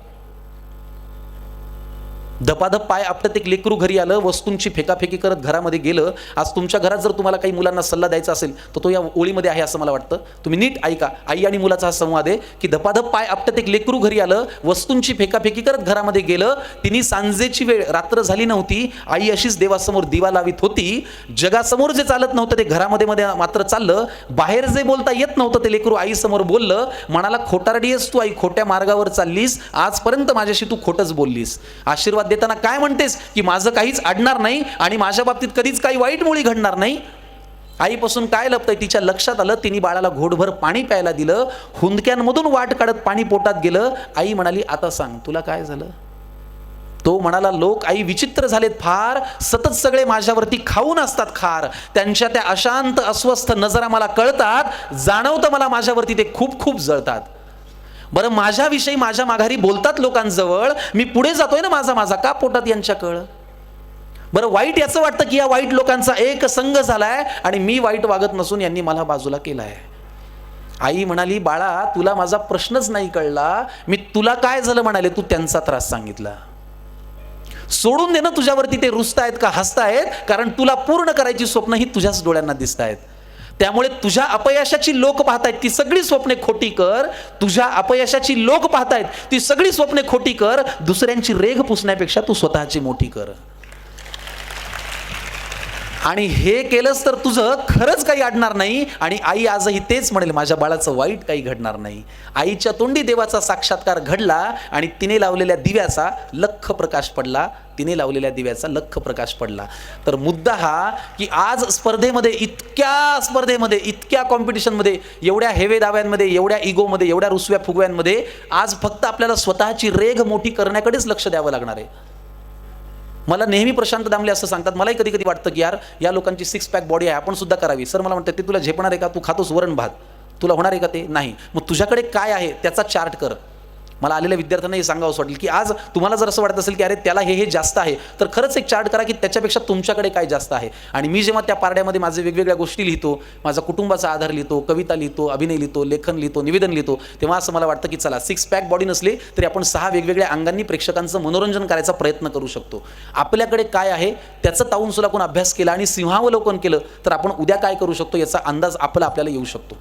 धपाधप पाय आपटत एक लेकरू घरी आलं, वस्तूंची फेकाफेकी करत घरामध्ये गेलं. आज तुमच्या घरात जर तुम्हाला काही मुलांना सल्ला द्यायचा असेल तर तो या ओळीमध्ये आहे असं मला वाटतं. तुम्ही नीट ऐका. आई आणि मुलाचा हा संवाद आहे की धपाधप पाय आपटत एक लेकरू घरी आलं, वस्तूंची फेकाफेकी करत घरामध्ये गेलं. तिने सांजेची वेळ, रात्र झाली नव्हती, आई अशीच देवासमोर दिवा लावित होती. जगासमोर जे चालत नव्हतं ते घरामध्ये मध्ये मात्र चाललं. बाहेर जे बोलता येत नव्हतं ते लेकरू आईसमोर बोललं. म्हणाला खोटारडी आहेस तू आई, खोट्या मार्गावर चाललीस, आजपर्यंत माझ्याशी तू खोटंच बोललीस. आशीर्वाद देताना काय म्हणतेस की माझं काहीच अडणार नाही आणि माझ्या बाबतीत कधीच काही वाईट मुळी घडणार नाही. आईपासून काय लपतंय तिच्या लक्षात आलं. तिने बाळाला घोटभर पाणी प्यायला दिलं. हुंदक्यांमधून वाट काढत पाणी पोटात गेलं. आई म्हणाली आता सांग तुला काय झालं. तो म्हणाला लोक आई विचित्र झालेत फार, सतत सगळे माझ्यावरती खाऊन असतात खार. त्यांच्या त्या अशांत अस्वस्थ नजरा मला कळतात, जाणवतं मला माझ्यावरती ते खूप खूप जळतात. बरं माझ्याविषयी माझ्या माघारी बोलतात लोकांजवळ, मी पुढे जातोय ना माझा माझा, का पोटात यांच्या कळ. बरं वाईट याचं वाटतं की या वाईट लोकांचा एक संघ झालाय आणि मी वाईट वागत नसून यांनी मला बाजूला केलाय. आई म्हणाली बाळा तुला माझा प्रश्नच नाही कळला, मी तुला काय झालं म्हणाले, तू त्यांचा त्रास सांगितला. सोडून दे ना तुझ्यावरती ते रुसतायत का हसतायत, कारण तुला पूर्ण करायची स्वप्न ही तुझ्याच डोळ्यांना दिसतायत. त्यामुळे तुझ्या अपयशाची लोक पाहतायत ती सगळी स्वप्ने खोटी कर. तुझ्या अपयशाची लोक पाहतायत ती सगळी स्वप्ने खोटी कर. दुसऱ्यांची रेघ पुसण्यापेक्षा तू स्वतःची मोठी कर. आणि हे केलंस तर तुझं खरंच काही अडणार नाही. आणि आई आजही तेच म्हणेल, माझ्या बाळाचं वाईट काही घडणार नाही. आईच्या तोंडी देवाचा साक्षात्कार घडला आणि तिने लावलेल्या दिव्याचा लख प्रकाश पडला. तिने लावलेल्या दिव्याचा लख प्रकाश पडला. तर मुद्दा हा की आज स्पर्धेमध्ये, इतक्या कॉम्पिटिशनमध्ये, एवढ्या हेवे दाव्यांमध्ये, एवढ्या इगोमध्ये, एवढ्या रुसव्या फुगव्यांमध्ये आज फक्त आपल्याला स्वतःची रेघ मोठी करण्याकडेच लक्ष द्यावं लागणार आहे. मला नेहमी प्रशांत दामले असं सांगतात, मलाही कधी कधी वाटतं की यार या लोकांची 6 पॅक बॉडी आहे, आपण सुद्धा करावी. सर मला म्हणतात, ते तुला झेपणार आहे का? तू खातोस वरण भात, तुला होणार आहे का ते? नाही. मग तुझ्याकडे काय आहे त्याचा चार्ट कर. मला आलेल्या विद्यार्थ्यांना हे सांगावं असं वाटेल की आज तुम्हाला जर असं वाटत असेल की अरे त्याला हे जास्त आहे, तर खरंच एक चार्ट करा की त्याच्यापेक्षा तुमच्याकडे काय जास्त आहे. आणि मी जेव्हा त्या पारड्यामध्ये माझे वेगवेगळ्या गोष्टी लिहितो, माझा कुटुंबाचा आधार लिहितो, कविता लिहितो, अभिनय लिहितो, लेखन लिहितो, निवेदन लिहितो, तेव्हा असं मला वाटतं की चला 6 पॅक बॉडी नसली तरी आपण 6 वेगवेगळ्या अंगांनी प्रेक्षकांचं मनोरंजन करायचा प्रयत्न करू शकतो. आपल्याकडे काय आहे त्याचं तावून सुलाखून अभ्यास केला आणि सिंहावलोकन केलं तर आपण उद्या काय करू शकतो याचा अंदाज आपल्याला येऊ शकतो.